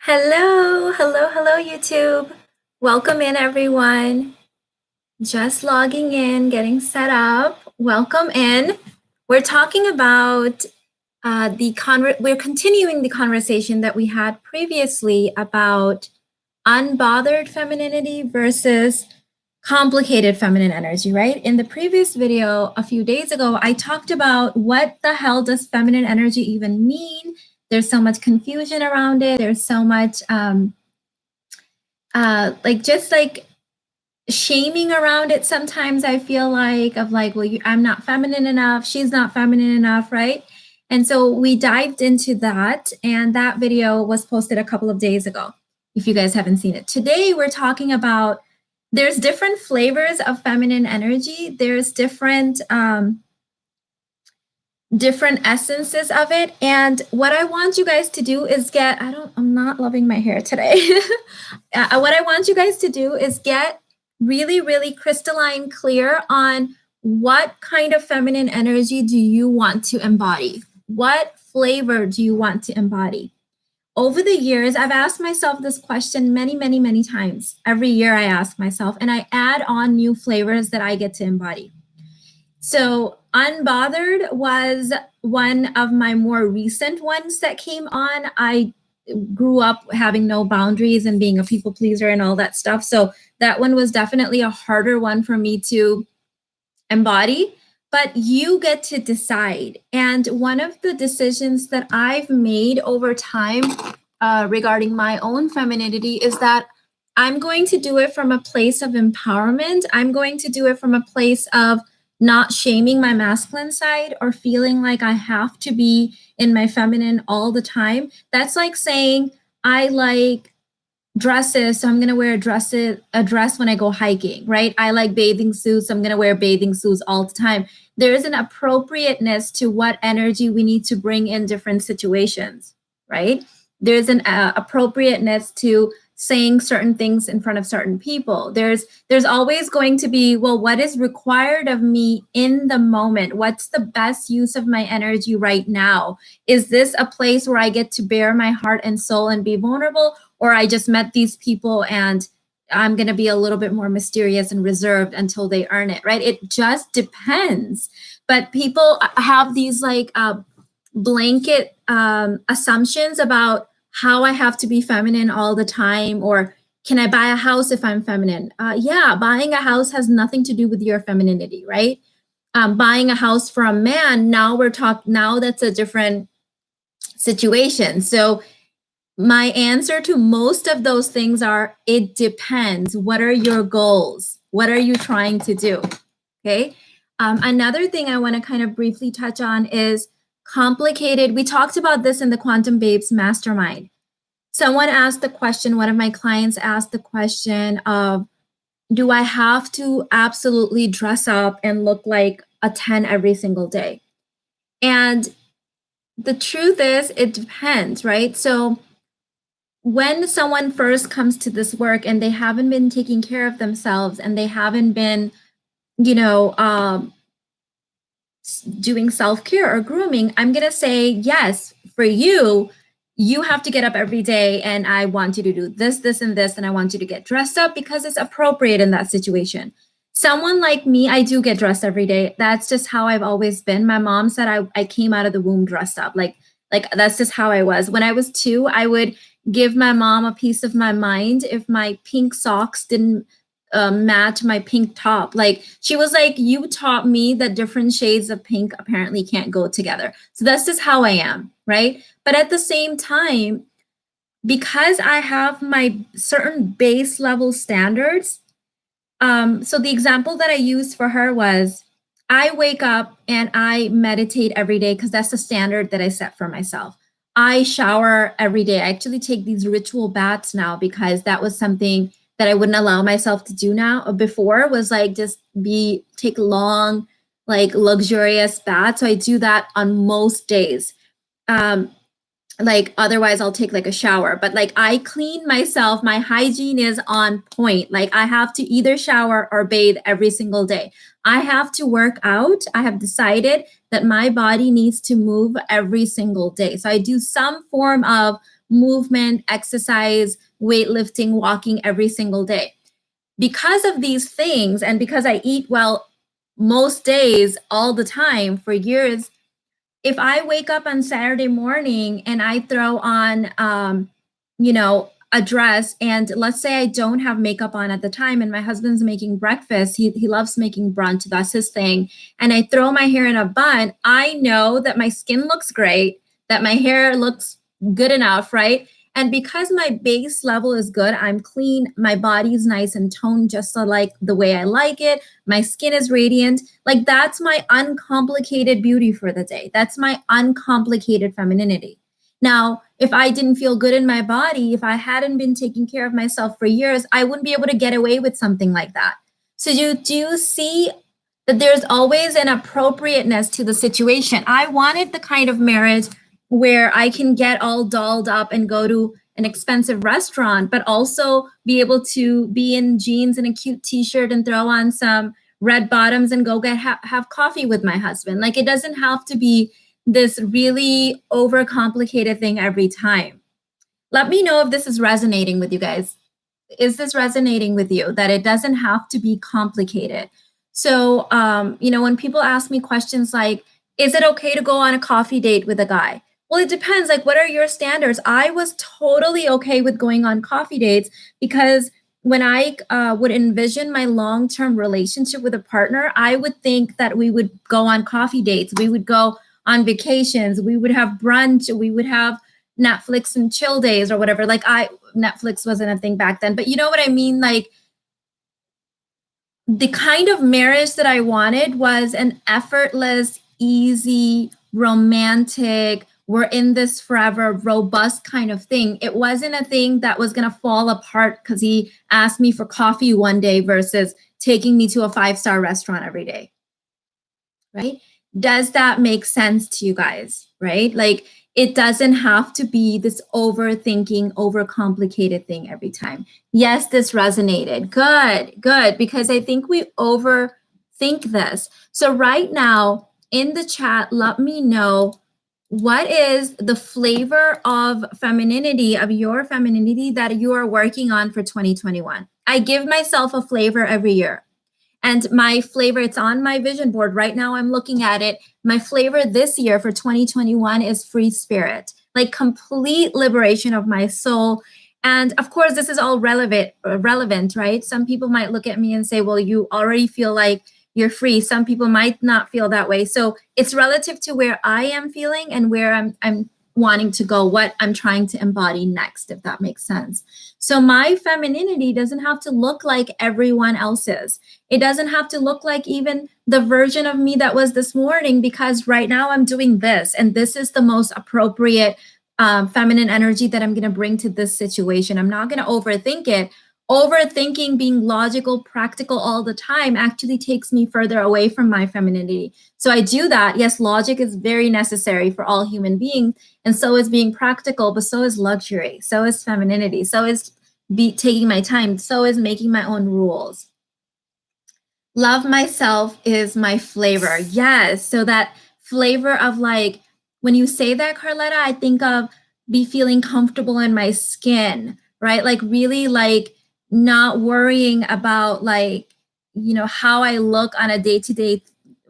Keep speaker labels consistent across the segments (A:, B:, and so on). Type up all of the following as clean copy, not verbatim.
A: Hello, hello, YouTube. Welcome in, everyone. Just logging in, getting set up. Welcome in. We're talking about we're continuing the conversation that we had previously about unbothered femininity versus complicated feminine energy, right? In the previous video a few days ago, I talked about what the hell does feminine energy even mean? There's so much confusion around it. There's so much like shaming around it sometimes. I feel like I'm not feminine enough, she's not feminine enough, right? And so we dived into that, and that video was posted a couple of days ago if you guys haven't seen it. Today we're talking about there's different flavors of feminine energy. There's different essences of it. And what I want you guys to do is I'm not loving my hair today. What I want you guys to do is get really, really crystalline clear on what kind of feminine energy do you want to embody? What flavor do you want to embody? Over the years, I've asked myself this question many, many, many times. Every year I ask myself, and I add on new flavors that I get to embody. So Unbothered was one of my more recent ones that came on. I grew up having no boundaries and being a people pleaser and all that stuff. So that one was definitely a harder one for me to embody, but you get to decide. And one of the decisions that I've made over time regarding my own femininity is that I'm going to do it from a place of empowerment. I'm going to do it from a place of not shaming my masculine side or feeling like I have to be in my feminine all the time. That's like saying I like dresses, so I'm going to wear a dress when I go hiking, right? I like bathing suits, so I'm going to wear bathing suits all the time. There is an appropriateness to what energy we need to bring in different situations, right? There's an appropriateness to saying certain things in front of certain people. There's always going to be, well, what is required of me in the moment? What's the best use of my energy right now? Is this a place where I get to bare my heart and soul and be vulnerable? Or I just met these people and I'm going to be a little bit more mysterious and reserved until they earn it, right? It just depends. But people have these blanket assumptions about how I have to be feminine all the time, or can I buy a house if I'm feminine? Yeah, buying a house has nothing to do with your femininity, right? Buying a house for a man, now that's a different situation. So my answer to most of those things are, it depends. What are your goals? What are you trying to do? Okay. Another thing I want to kind of briefly touch on is complicated. We talked about this in the Quantum Babes Mastermind. Someone asked the question, one of my clients asked the question of, do I have to absolutely dress up and look like a 10 every single day? And the truth is, it depends, right? So when someone first comes to this work and they haven't been taking care of themselves and they haven't been, doing self-care or grooming, I'm going to say, yes, for you, you have to get up every day and I want you to do this, this, and this, and I want you to get dressed up because it's appropriate in that situation. Someone like me, I do get dressed every day. That's just how I've always been. My mom said I came out of the womb dressed up. Like that's just how I was. When I was 2, I would give my mom a piece of my mind if my pink socks didn't match my pink top. Like, she was like, you taught me that different shades of pink apparently can't go together. So that's just how I am, right? But at the same time, because I have my certain base level standards, so the example that I used for her was, I wake up and I meditate every day because that's the standard that I set for myself. I shower every day. I actually take these ritual baths now because that was something that I wouldn't allow myself to do now. Before was like just take long, like luxurious baths. So I do that on most days. Like otherwise I'll take like a shower, but like I clean myself. My hygiene is on point. Like I have to either shower or bathe every single day. I have to work out. I have decided that my body needs to move every single day. So I do some form of movement, exercise, weightlifting, walking every single day. Because of these things, and because I eat well most days, all the time for years, if I wake up on Saturday morning and I throw on, a dress, and let's say I don't have makeup on at the time, and my husband's making breakfast, he loves making brunch, that's his thing, and I throw my hair in a bun, I know that my skin looks great, that my hair looks good enough, right? And because my base level is good, I'm clean, my body's nice and toned just so like the way I like it, my skin is radiant. Like that's my uncomplicated beauty for the day. That's my uncomplicated femininity. Now, if I didn't feel good in my body, if I hadn't been taking care of myself for years, I wouldn't be able to get away with something like that. So you do see that there's always an appropriateness to the situation. I wanted the kind of marriage where I can get all dolled up and go to an expensive restaurant, but also be able to be in jeans and a cute t-shirt and throw on some red bottoms and go have coffee with my husband. Like it doesn't have to be this really overcomplicated thing every time. Let me know if this is resonating with you guys. Is this resonating with you that it doesn't have to be complicated? So, when people ask me questions like, is it okay to go on a coffee date with a guy? Well, it depends. Like, what are your standards? I was totally okay with going on coffee dates because when I would envision my long-term relationship with a partner, I would think that we would go on coffee dates. We would go on vacations. We would have brunch. We would have Netflix and chill days or whatever. Like Netflix wasn't a thing back then, but you know what I mean? Like the kind of marriage that I wanted was an effortless, easy, romantic, we're in this forever, robust kind of thing. It wasn't a thing that was going to fall apart because he asked me for coffee one day versus taking me to a 5-star restaurant every day. Right? Does that make sense to you guys? Right? Like it doesn't have to be this overthinking, overcomplicated thing every time. Yes, this resonated. Good. Because I think we overthink this. So right now in the chat, let me know what is the flavor of femininity, of your femininity that you are working on for 2021. I give myself a flavor every year. And my flavor, it's on my vision board. Right now, I'm looking at it. My flavor this year for 2021 is free spirit, like complete liberation of my soul. And of course, this is all relevant, right? Some people might look at me and say, well, you already feel like you're free. Some people might not feel that way. So it's relative to where I am feeling and where I'm wanting to go, what I'm trying to embody next, if that makes sense. So my femininity doesn't have to look like everyone else's. It doesn't have to look like even the version of me that was this morning, because right now I'm doing this, and this is the most appropriate feminine energy that I'm going to bring to this situation. I'm not going to overthink it. Overthinking, being logical, practical all the time actually takes me further away from my femininity. So I do that. Yes, logic is very necessary for all human beings, and so is being practical, but so is luxury, so is femininity, so is taking my time, so is making my own rules. Love myself is my flavor. Yes, so that flavor of like, when you say that, Carletta, I think of be feeling comfortable in my skin, right? Like really like not worrying about like, how I look on a day-to-day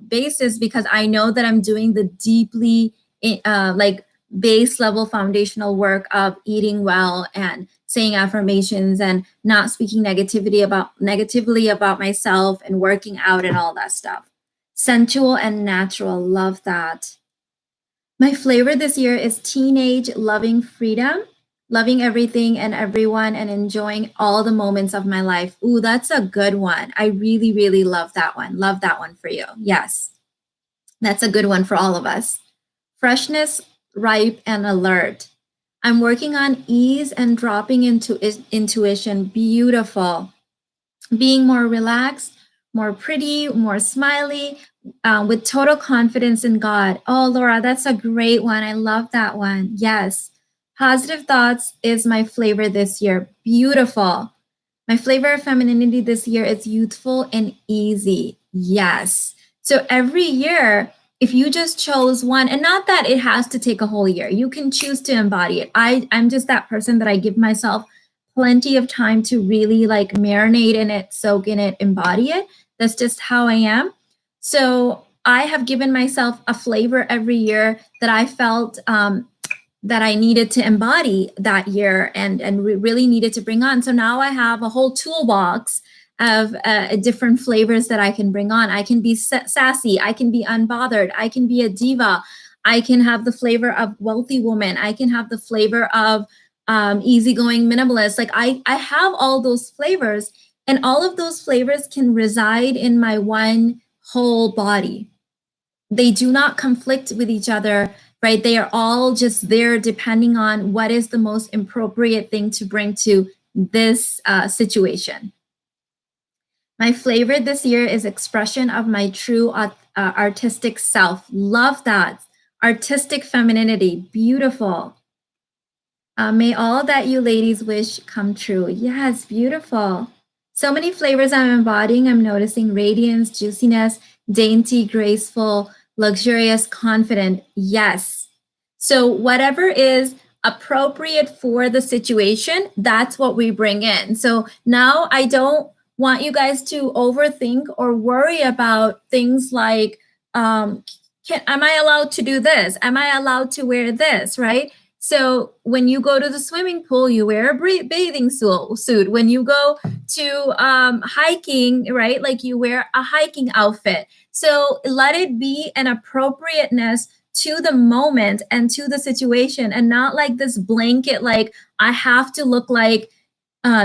A: basis, because I know that I'm doing the deeply like base level foundational work of eating well and saying affirmations and not speaking negatively about myself and working out and all that stuff. Sensual and natural, love that. My flavor this year is teenage loving freedom, loving everything and everyone and enjoying all the moments of my life. Ooh, that's a good one. I really, really love that one. Love that one for you. Yes, that's a good one for all of us. Freshness, ripe, and alert. I'm working on ease and dropping into intuition. Beautiful. Being more relaxed, more pretty, more smiley, with total confidence in God. Oh, Laura, that's a great one. I love that one. Yes. Positive thoughts is my flavor this year. Beautiful. My flavor of femininity this year is youthful and easy. Yes. So every year if you just chose one, and not that it has to take a whole year, you can choose to embody it. I'm just that person that I give myself plenty of time to really like marinate in it, soak in it, embody it. That's just how I am. So I have given myself a flavor every year that I felt that I needed to embody that year and really needed to bring on. So now I have a whole toolbox of different flavors that I can bring on. I can be sassy, I can be unbothered, I can be a diva, I can have the flavor of wealthy woman, I can have the flavor of easygoing minimalist. Like I have all those flavors, and all of those flavors can reside in my one whole body. They do not conflict with each other, right? They are all just there depending on what is the most appropriate thing to bring to this situation. My flavor this year is expression of my true artistic self. Love that. Artistic femininity. Beautiful. May all that you ladies wish come true. Yes, beautiful. So many flavors I'm embodying. I'm noticing radiance, juiciness, dainty, graceful, luxurious, confident. Yes. So whatever is appropriate for the situation, that's what we bring in. So now I don't want you guys to overthink or worry about things like, am I allowed to do this? Am I allowed to wear this, right? So when you go to the swimming pool, you wear a bathing suit. When you go to hiking, right, like you wear a hiking outfit. So let it be an appropriateness to the moment and to the situation, and not like this blanket, like I have to look like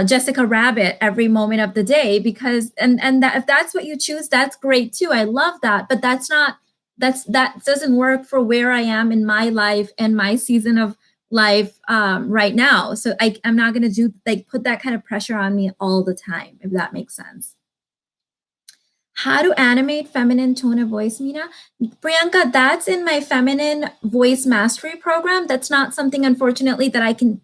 A: Jessica Rabbit every moment of the day, because and that if that's what you choose, that's great too. I love that, but that doesn't work for where I am in my life and my season of life right now. So I'm not going to do like put that kind of pressure on me all the time, if that makes sense. How to animate feminine tone of voice, Mina? Priyanka, that's in my feminine voice mastery program. That's not something, unfortunately, that I can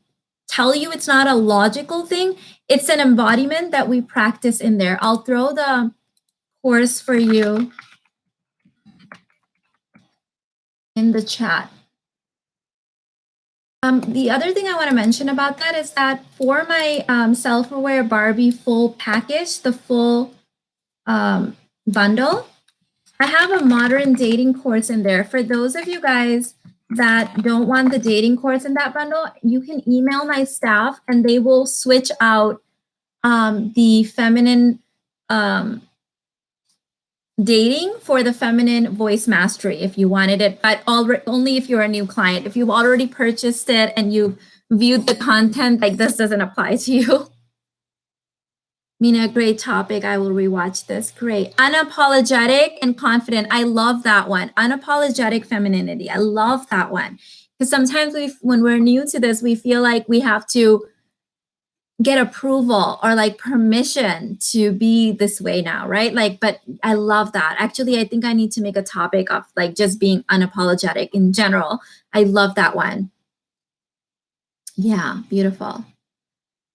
A: tell you. It's not a logical thing. It's an embodiment that we practice in there. I'll throw the course for you in the chat. The other thing I want to mention about that is that for my self-aware Barbie full package, the full bundle, I have a modern dating course in there. For those of you guys that don't want the dating course in that bundle, you can email my staff and they will switch out the feminine dating for the feminine voice mastery if you wanted it, but only if you're a new client. If you've already purchased it and you've viewed the content, like this doesn't apply to you. Mina, great topic. I will rewatch this. Great. Unapologetic and confident. I love that one. Unapologetic femininity. I love that one. Because sometimes when we're new to this, we feel like we have to get approval or like permission to be this way now, right? Like, but I love that. Actually, I think I need to make a topic of like just being unapologetic in general. I love that one. Yeah, beautiful.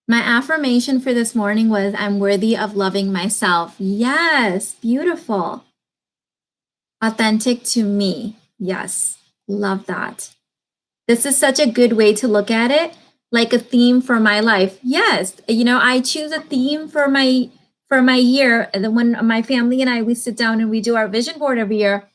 A: My affirmation for this morning was, I'm worthy of loving myself. Yes, beautiful. Authentic to me. Yes, love that. This is such a good way to look at it, like a theme for my life. Yes, you know, I choose a theme for my year. And then when my family and I, we sit down and we do our vision board every year,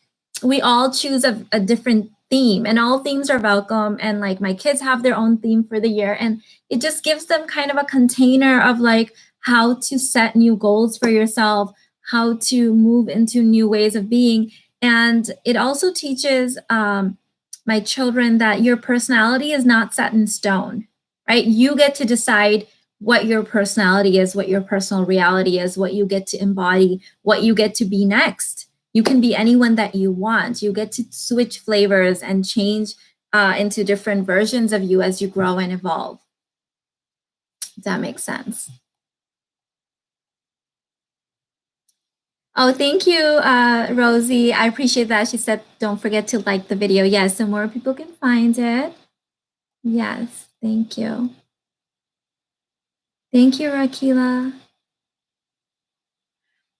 A: we all choose a different theme, and all themes are welcome. And like my kids have their own theme for the year, and it just gives them kind of a container of like how to set new goals for yourself, how to move into new ways of being. And it also teaches my children that your personality is not set in stone, right? You get to decide what your personality is, what your personal reality is, what you get to embody, what you get to be next. You can be anyone that you want. You get to switch flavors and change into different versions of you as you grow and evolve. If that makes sense. Oh, thank you, Rosie. I appreciate that. She said, don't forget to like the video. Yes, so more people can find it. Yes, thank you. Thank you, Rakila.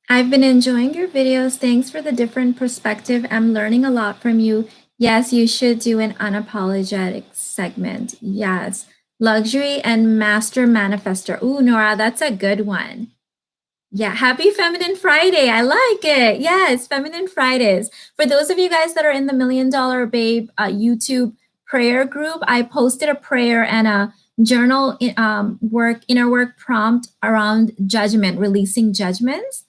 A: I've been enjoying your videos. Thanks for the different perspective. I'm learning a lot from you. Yes, you should do an unapologetic segment. Yes. Luxury and master manifester. Ooh, Nora, that's a good one. Yeah, happy Feminine Friday. I like it. Yes, Feminine Fridays. For those of you guys that are in the Million Dollar Babe YouTube prayer group, I posted a prayer and a journal inner work prompt around judgment, releasing judgments.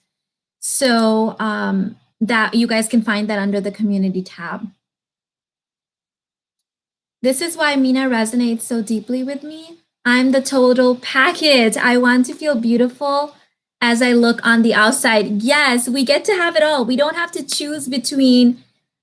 A: So that you guys can find that under the community tab. This is why Mina resonates so deeply with me. I'm the total package. I want to feel beautiful as I look on the outside. Yes, we get to have it all. We don't have to choose between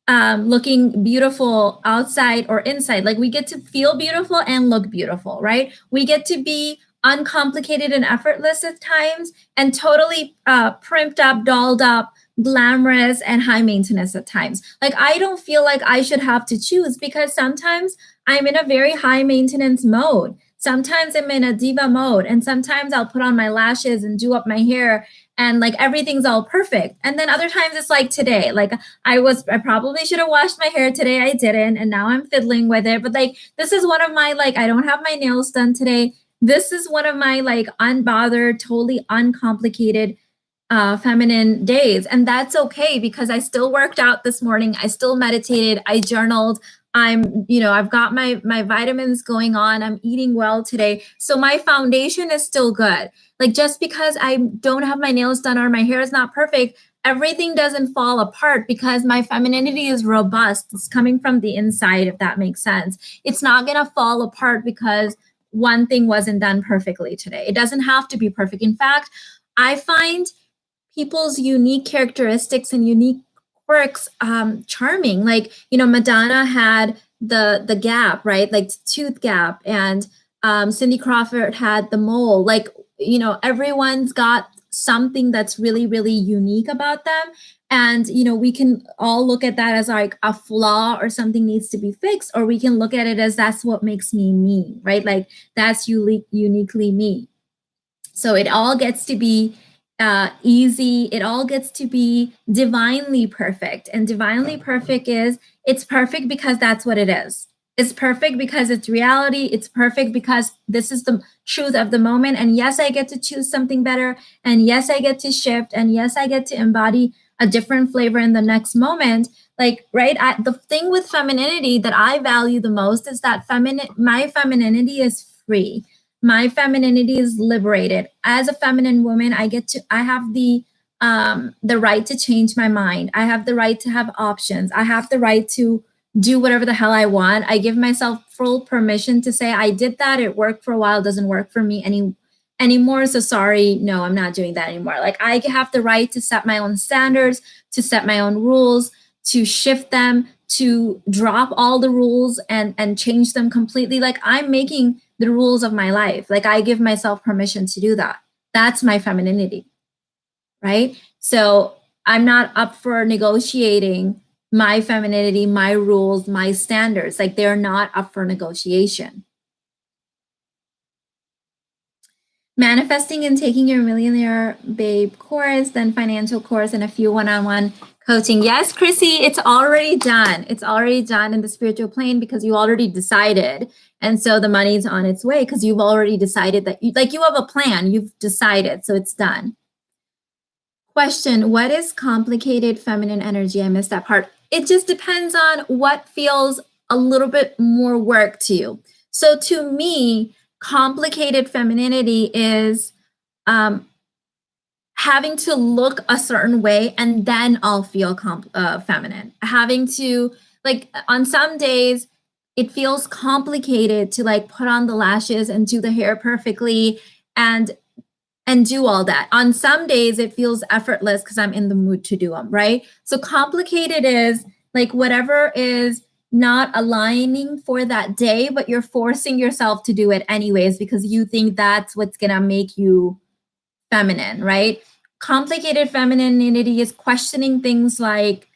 A: looking beautiful outside or inside. Like we get to feel beautiful and look beautiful, right? We get to be uncomplicated and effortless at times and totally primed up, dolled up, glamorous and high maintenance at times. Like I don't feel like I should have to choose because sometimes I'm in a very high maintenance mode. Sometimes I'm in a diva mode and sometimes I'll put on my lashes and do up my hair and like everything's all perfect. And then other times it's like today, like I probably should have washed my hair today. I didn't. And now I'm fiddling with it. But like, this is one of my, like, I don't have my nails done today. This is one of my like unbothered, totally uncomplicated feminine days. And that's okay because I still worked out this morning. I still meditated. I journaled. I've got my vitamins going on. I'm eating well today. So my foundation is still good. Like just because I don't have my nails done or my hair is not perfect, everything doesn't fall apart because my femininity is robust. It's coming from the inside, if that makes sense. It's not going to fall apart because one thing wasn't done perfectly today. It doesn't have to be perfect. In fact, I find people's unique characteristics and unique quirks charming. Like, Madonna had the gap, right? Like tooth gap, and Cindy Crawford had the mole. Like, everyone's got something that's really, really unique about them. And, we can all look at that as like a flaw or something needs to be fixed, or we can look at it as that's what makes me me, right? Like that's uniquely me. So it all gets to be easy. It all gets to be divinely perfect. And divinely perfect is it's perfect because that's what it is. It's perfect because it's reality. It's perfect because this is the truth of the moment. And yes, I get to choose something better. And yes, I get to shift. And yes, I get to embody a different flavor in the next moment. Like, right? The thing with femininity that I value the most is that my femininity is free. My femininity is liberated. As a feminine woman, I have the right to change my mind. I have the right to have options. I have the right to do whatever the hell I want. I give myself full permission to say I did that, it worked for a while, doesn't work for me anymore, so sorry, no, I'm not doing that anymore. Like I have the right to set my own standards, to set my own rules, to shift them, to drop all the rules and change them completely. Like I'm making the rules of my life. Like I give myself permission to do that. That's my femininity, right? So I'm not up for negotiating my femininity, my rules, my standards. Like they're not up for negotiation. Manifesting and taking your Millionaire Babe course, then financial course, and a few one-on-one coaching. Yes, Chrissy, it's already done. It's already done in the spiritual plane because you already decided. And so the money's on its way because you've already decided that you have a plan. You've decided. So it's done. Question, what is complicated feminine energy? I missed that part. It just depends on what feels a little bit more work to you. So to me, complicated femininity is having to look a certain way and then I'll feel feminine. Having to, like, on some days, it feels complicated to like put on the lashes and do the hair perfectly and do all that. On some days, it feels effortless because I'm in the mood to do them, right? So complicated is like whatever is not aligning for that day, but you're forcing yourself to do it anyways because you think that's what's gonna make you feminine, right? Complicated femininity is questioning things like,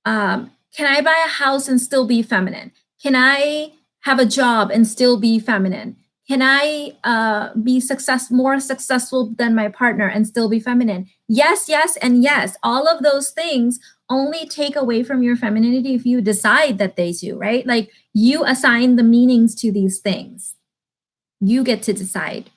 A: can I buy a house and still be feminine? Can I have a job and still be feminine? Can I be more successful than my partner and still be feminine? Yes, yes, and yes. All of those things only take away from your femininity if you decide that they do, right? Like you assign the meanings to these things. You get to decide.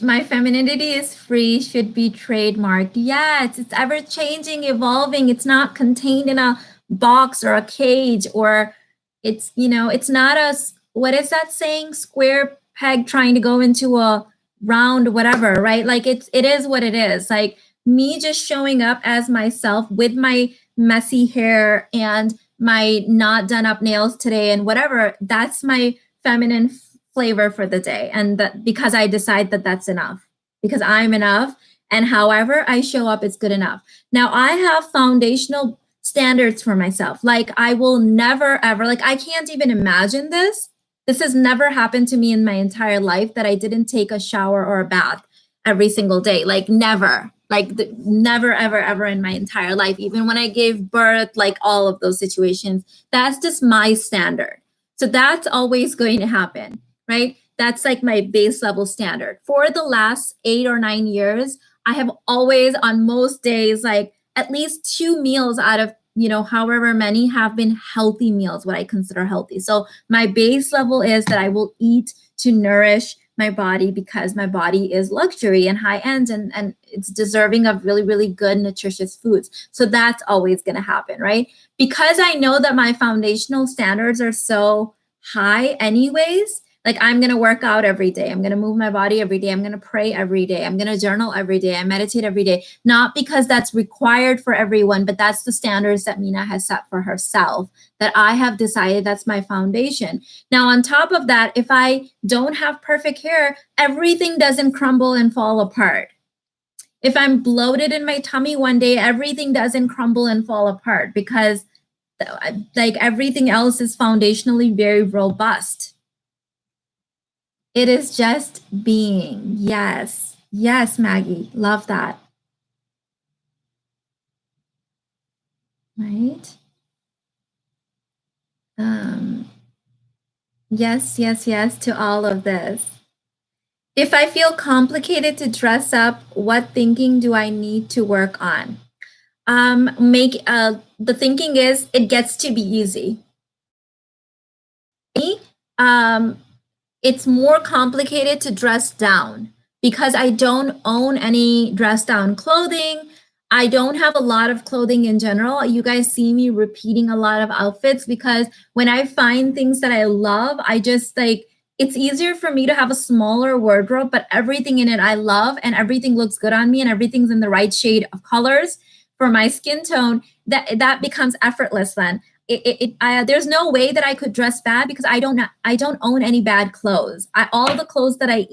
A: My femininity is free, should be trademarked. Yes, it's ever changing, evolving. It's not contained in a box or a cage, or it's, it's not a, what is that saying? Square peg trying to go into a round, whatever, right? Like it is what it is. Like me just showing up as myself with my messy hair and my not done up nails today and whatever, that's my feminine flavor for the day. And that because I decide that that's enough, because I'm enough, and however I show up, it's good enough. Now I have foundational standards for myself. Like I will never ever, like I can't even imagine this. This has never happened to me in my entire life, that I didn't take a shower or a bath every single day. Like never, never, ever, ever in my entire life. Even when I gave birth, like all of those situations, that's just my standard. So that's always going to happen, right? That's like my base level standard. For the last 8 or 9 years, I have always, on most days, like at least 2 meals out of, however many have been healthy meals, what I consider healthy. So my base level is that I will eat to nourish my body, because my body is luxury and high end, and it's deserving of really, really good, nutritious foods. So that's always going to happen, right? Because I know that my foundational standards are so high anyways. Like I'm going to work out every day. I'm going to move my body every day. I'm going to pray every day. I'm going to journal every day. I meditate every day. Not because that's required for everyone, but that's the standards that Mina has set for herself, that I have decided that's my foundation. Now, on top of that, if I don't have perfect hair, everything doesn't crumble and fall apart. If I'm bloated in my tummy one day, everything doesn't crumble and fall apart, because like everything else is foundationally very robust. It is just being. Yes. Yes, Maggie. Love that. Right? Yes, yes, yes to all of this. If I feel complicated to dress up, what thinking do I need to work on? The thinking is it gets to be easy. Um, it's more complicated to dress down because I don't own any dress down clothing. I don't have a lot of clothing in general. You guys see me repeating a lot of outfits because when I find things that I love, I just like, it's easier for me to have a smaller wardrobe, but everything in it I love and everything looks good on me and everything's in the right shade of colors for my skin tone. That becomes effortless then. There's no way that I could dress bad because I don't own any bad clothes. All the clothes that I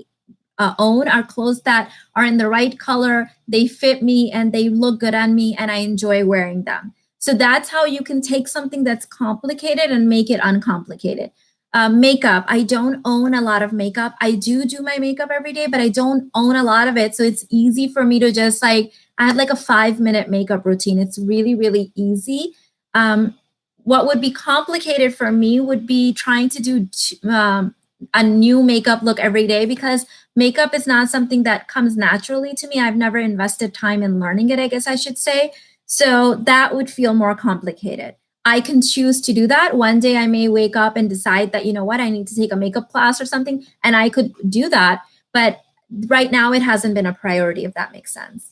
A: own are clothes that are in the right color, they fit me and they look good on me and I enjoy wearing them. So that's how you can take something that's complicated and make it uncomplicated. Makeup, I don't own a lot of makeup. I do my makeup every day, but I don't own a lot of it. So it's easy for me to just like, I have like a 5-minute makeup routine. It's really, really easy. What would be complicated for me would be trying to do a new makeup look every day, because makeup is not something that comes naturally to me. I've never invested time in learning it, I guess I should say. So that would feel more complicated. I can choose to do that. One day I may wake up and decide that, you know what, I need to take a makeup class or something, and I could do that. But right now it hasn't been a priority, if that makes sense.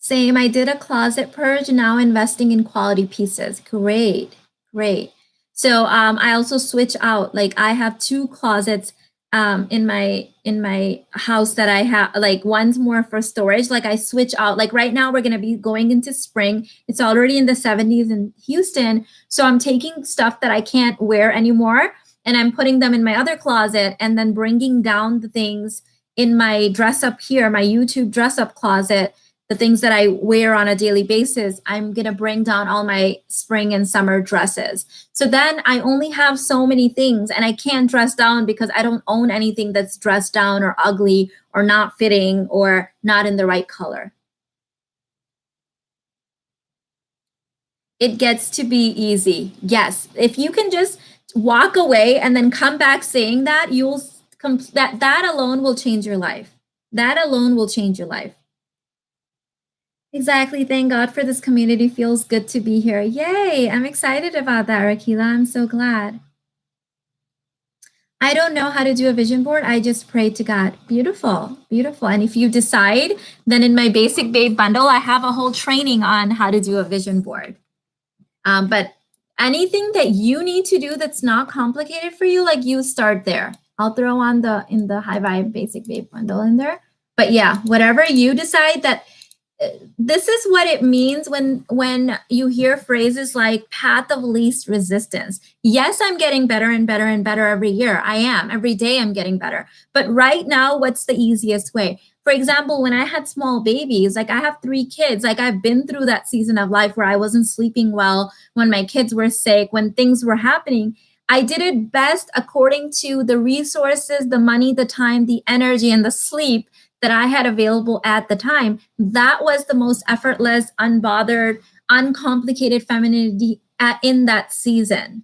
A: Same, I did a closet purge, now investing in quality pieces. Great, great. So I also switch out, like I have 2 closets in my house that I have, like one's more for storage. Like I switch out, like right now we're gonna be going into spring. It's already in the 70s in Houston. So I'm taking stuff that I can't wear anymore and I'm putting them in my other closet and then bringing down the things in my dress up here, my YouTube dress up closet, the things that I wear on a daily basis. I'm going to bring down all my spring and summer dresses. So then I only have so many things and I can't dress down because I don't own anything that's dressed down or ugly or not fitting or not in the right color. It gets to be easy. Yes. If you can just walk away and then come back saying that, that alone will change your life. That alone will change your life. Exactly. Thank God for this community. Feels good to be here. Yay. I'm excited about that, Rakila. I'm so glad. I don't know how to do a vision board. I just pray to God. Beautiful, beautiful. And if you decide, then in my Basic Babe bundle, I have a whole training on how to do a vision board. But anything that you need to do that's not complicated for you, like you start there. I'll throw on in the High Vibe Basic Babe bundle in there. But yeah, whatever you decide that this is what it means when you hear phrases like path of least resistance. Yes, I'm getting better and better and better every year. I am. Every day I'm getting better. But right now, what's the easiest way? For example, when I had small babies, like I have 3 kids, like I've been through that season of life where I wasn't sleeping well, when my kids were sick, when things were happening. I did it best according to the resources, the money, the time, the energy, and the sleep that I had available at the time. That was the most effortless, unbothered, uncomplicated femininity in that season.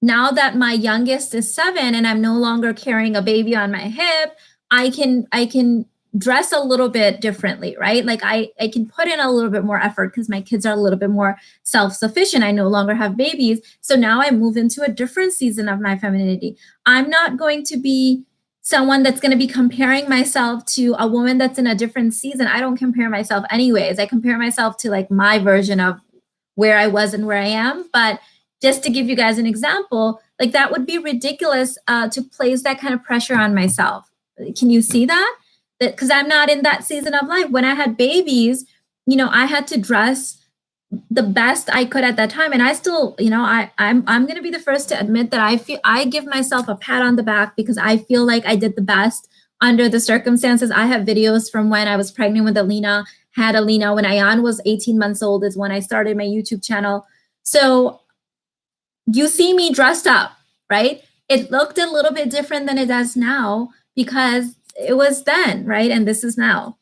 A: Now that my youngest is 7 and I'm no longer carrying a baby on my hip, I can dress a little bit differently, right? Like I can put in a little bit more effort because my kids are a little bit more self-sufficient. I no longer have babies. So now I move into a different season of my femininity. I'm not going to be someone that's going to be comparing myself to a woman that's in a different season. I don't compare myself anyways. I compare myself to like my version of where I was and where I am. But just to give you guys an example, like that would be ridiculous to place that kind of pressure on myself. Can you see that? Because I'm not in that season of life. When I had babies, I had to dress the best I could at that time. And I still, I'm going to be the first to admit that I give myself a pat on the back because I feel like I did the best under the circumstances. I have videos from when I was pregnant with Alina, had Alina when Ayan was 18 months old is when I started my YouTube channel. So you see me dressed up, right? It looked a little bit different than it does now because it was then, right? And this is now.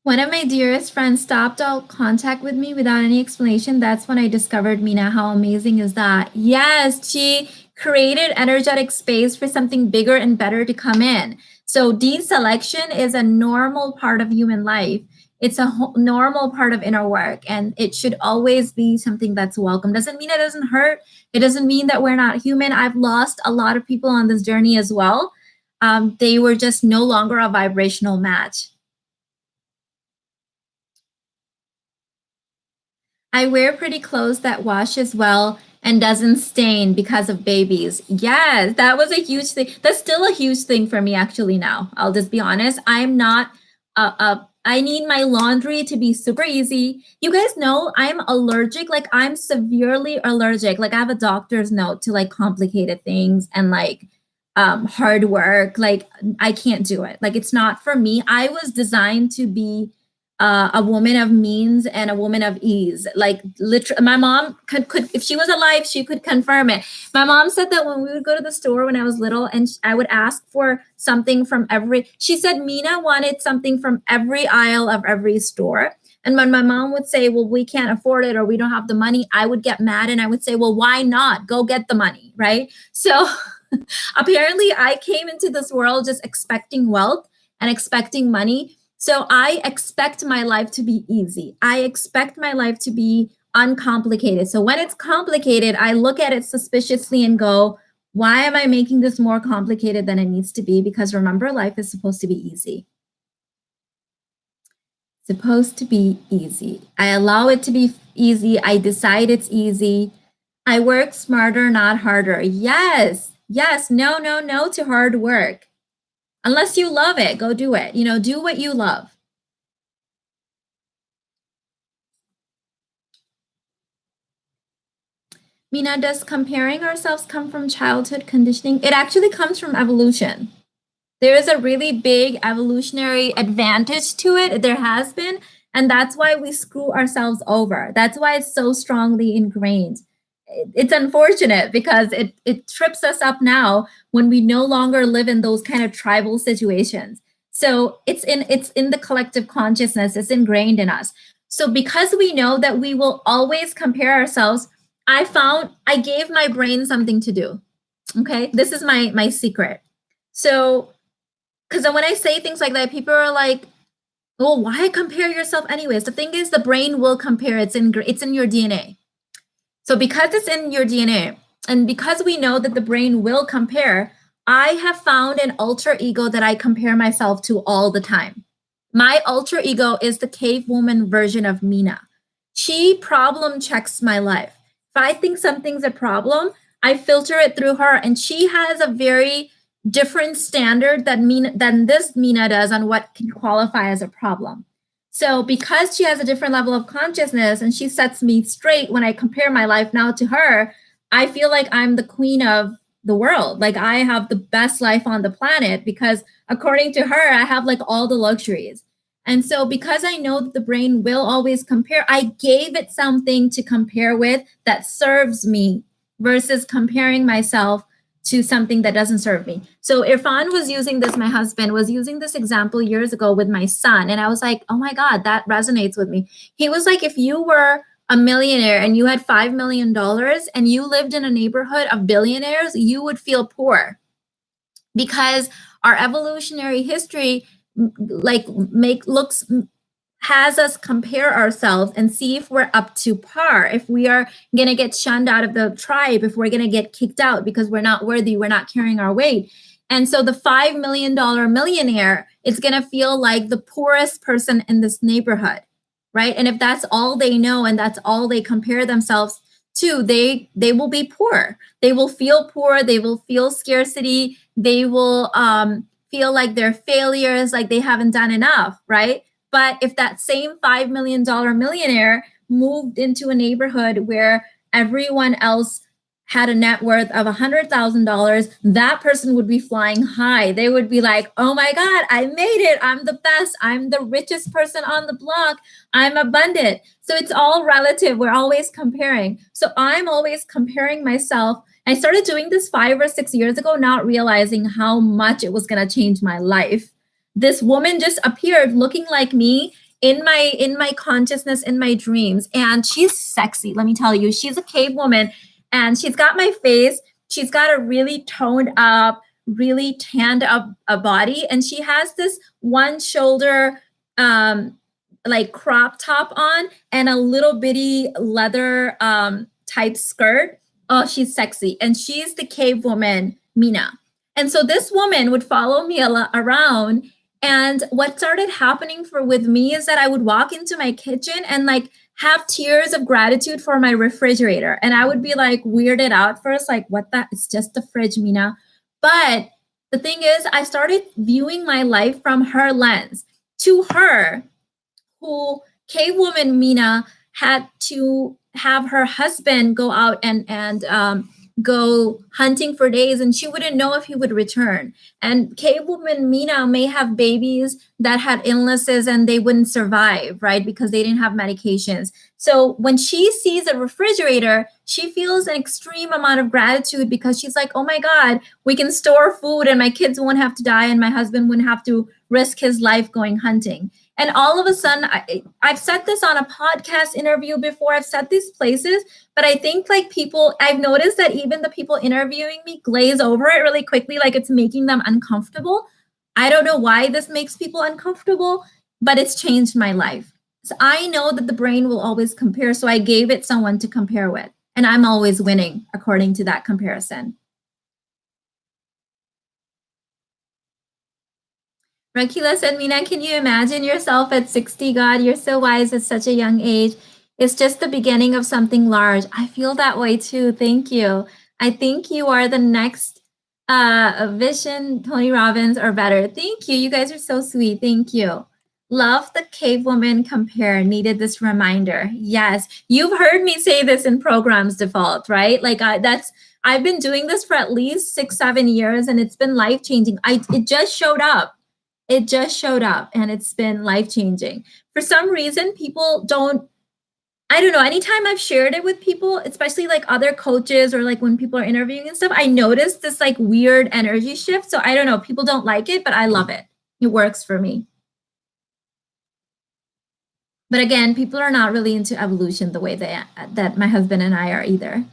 A: One of my dearest friends stopped all contact with me without any explanation. That's when I discovered Mina. How amazing is that? Yes, she created energetic space for something bigger and better to come in. So DeSelection is a normal part of human life. It's a normal part of inner work, and it should always be something that's welcome. Doesn't mean it doesn't hurt. It doesn't mean that we're not human. I've lost a lot of people on this journey as well. They were just no longer a vibrational match. I wear pretty clothes that washes well and doesn't stain because of babies. Yes, that was a huge thing. That's still a huge thing for me actually now. I'll just be honest. I'm not I need my laundry to be super easy. You guys know I'm allergic. Like I'm severely allergic. Like I have a doctor's note to like complicated things and like hard work. Like I can't do it. Like it's not for me. I was designed to be a woman of means and a woman of ease. Like literally, my mom could, if she was alive, she could confirm it. My mom said that when we would go to the store when I was little and I would ask for something from she said Mina wanted something from every aisle of every store. And when my mom would say, well, we can't afford it or we don't have the money, I would get mad and I would say, well, why not? Go get the money, right? So apparently I came into this world just expecting wealth and expecting money. So I expect my life to be easy. I expect my life to be uncomplicated. So when it's complicated, I look at it suspiciously and go, why am I making this more complicated than it needs to be? Because remember, life is supposed to be easy. Supposed to be easy. I allow it to be easy. I decide it's easy. I work smarter, not harder. Yes, yes, no, no, no to hard work. Unless you love it, go do it. Do what you love. Mina, does comparing ourselves come from childhood conditioning? It actually comes from evolution. There is a really big evolutionary advantage to it. There has been. And that's why we screw ourselves over. That's why it's so strongly ingrained. It's unfortunate because it trips us up now when we no longer live in those kind of tribal situations. So it's in the collective consciousness. It's ingrained in us. So because we know that we will always compare ourselves, I gave my brain something to do. Okay, this is my secret. So because when I say things like that, people are like, well, why compare yourself anyways? The thing is, the brain will compare. It's in your DNA. So because it's in your DNA, and because we know that the brain will compare, I have found an alter ego that I compare myself to all the time. My alter ego is the cave woman version of Mina. She problem checks my life. If I think something's a problem, I filter it through her, and she has a very different standard than this Mina does on what can qualify as a problem. So because she has a different level of consciousness and she sets me straight when I compare my life now to her, I feel like I'm the queen of the world. Like I have the best life on the planet because according to her, I have like all the luxuries. And so because I know that the brain will always compare, I gave it something to compare with that serves me versus comparing myself to something that doesn't serve me. So Irfan was using this, my husband was using this example years ago with my son. And I was like, oh my God, that resonates with me. He was like, if you were a millionaire and you had $5 million and you lived in a neighborhood of billionaires, you would feel poor because our evolutionary history like has us compare ourselves and see if we're up to par, if we are going to get shunned out of the tribe, if we're going to get kicked out because we're not worthy, we're not carrying our weight. And so the $5 million millionaire is going to feel like the poorest person in this neighborhood, right? And if that's all they know and that's all they compare themselves to, they will be poor. They will feel poor. They will feel scarcity. They will feel like they're failures, like they haven't done enough, right? But if that same $5 million millionaire moved into a neighborhood where everyone else had a net worth of $100,000, that person would be flying high. They would be like, oh my God, I made it. I'm the best. I'm the richest person on the block. I'm abundant. So it's all relative. We're always comparing. So I'm always comparing myself. I started doing this 5 or 6 years ago, not realizing how much it was going to change my life. This woman just appeared looking like me in my consciousness, in my dreams, and she's sexy. Let me tell you, she's a cave woman, and she's got my face. She's got a really toned up, really tanned up a body, and she has this one shoulder like crop top on and a little bitty leather type skirt. Oh, she's sexy, and she's the cave woman, Mina. And so this woman would follow me around. And what started happening with me is that I would walk into my kitchen and like have tears of gratitude for my refrigerator. And I would be like weirded out first, like, what that? It's just the fridge, Mina. But the thing is, I started viewing my life from her lens. To her, who cave woman Mina had to have her husband go out and go hunting for days, and she wouldn't know if he would return. And cave woman Mina may have babies that had illnesses and they wouldn't survive, right? Because they didn't have medications. So when she sees a refrigerator, she feels an extreme amount of gratitude because she's like, oh my God, we can store food and my kids won't have to die and my husband wouldn't have to risk his life going hunting. And all of a sudden, I've said this on a podcast interview before, I've said these places, but I think like I've noticed that even the people interviewing me glaze over it really quickly, like it's making them uncomfortable. I don't know why this makes people uncomfortable, but it's changed my life. So I know that the brain will always compare, so I gave it someone to compare with, and I'm always winning according to that comparison. Rakila said, Mina, can you imagine yourself at 60? God, you're so wise at such a young age. It's just the beginning of something large. I feel that way too. Thank you. I think you are the next Vision, Tony Robbins, or better. Thank you. You guys are so sweet. Thank you. Love the cave woman compare. Needed this reminder. Yes, you've heard me say this in programs default, right? Like I've been doing this for at least 6-7 years, and it's been life changing. It just showed up. It just showed up, and it's been life changing. For some reason, people don't. I don't know. Anytime I've shared it with people, especially like other coaches or like when people are interviewing and stuff, I notice this like weird energy shift. So I don't know. People don't like it, but I love it. It works for me. But again, people are not really into evolution the way that my husband and I are either.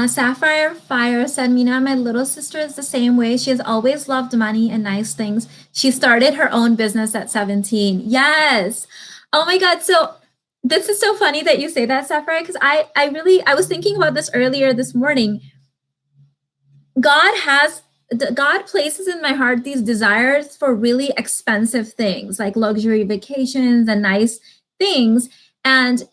A: Sapphire Fire said, Mina, my little sister is the same way. She has always loved money and nice things. She started her own business at 17. Yes. Oh my God. So this is so funny that you say that, Sapphire, because I was thinking about this earlier this morning. God places in my heart these desires for really expensive things like luxury vacations and nice things. And,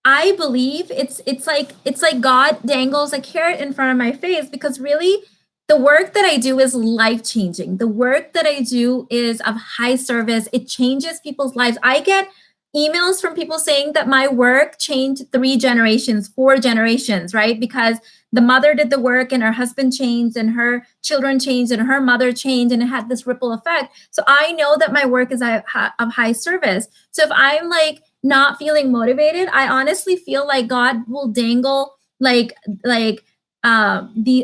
A: I believe it's like God dangles a carrot in front of my face because really the work that I do is life changing. The work that I do is of high service. It changes people's lives. I get emails from people saying that my work changed 3 generations, 4 generations, right? Because the mother did the work and her husband changed and her children changed and her mother changed and it had this ripple effect. So I know that my work is of high service. So if I'm like not feeling motivated, I honestly feel like God will dangle the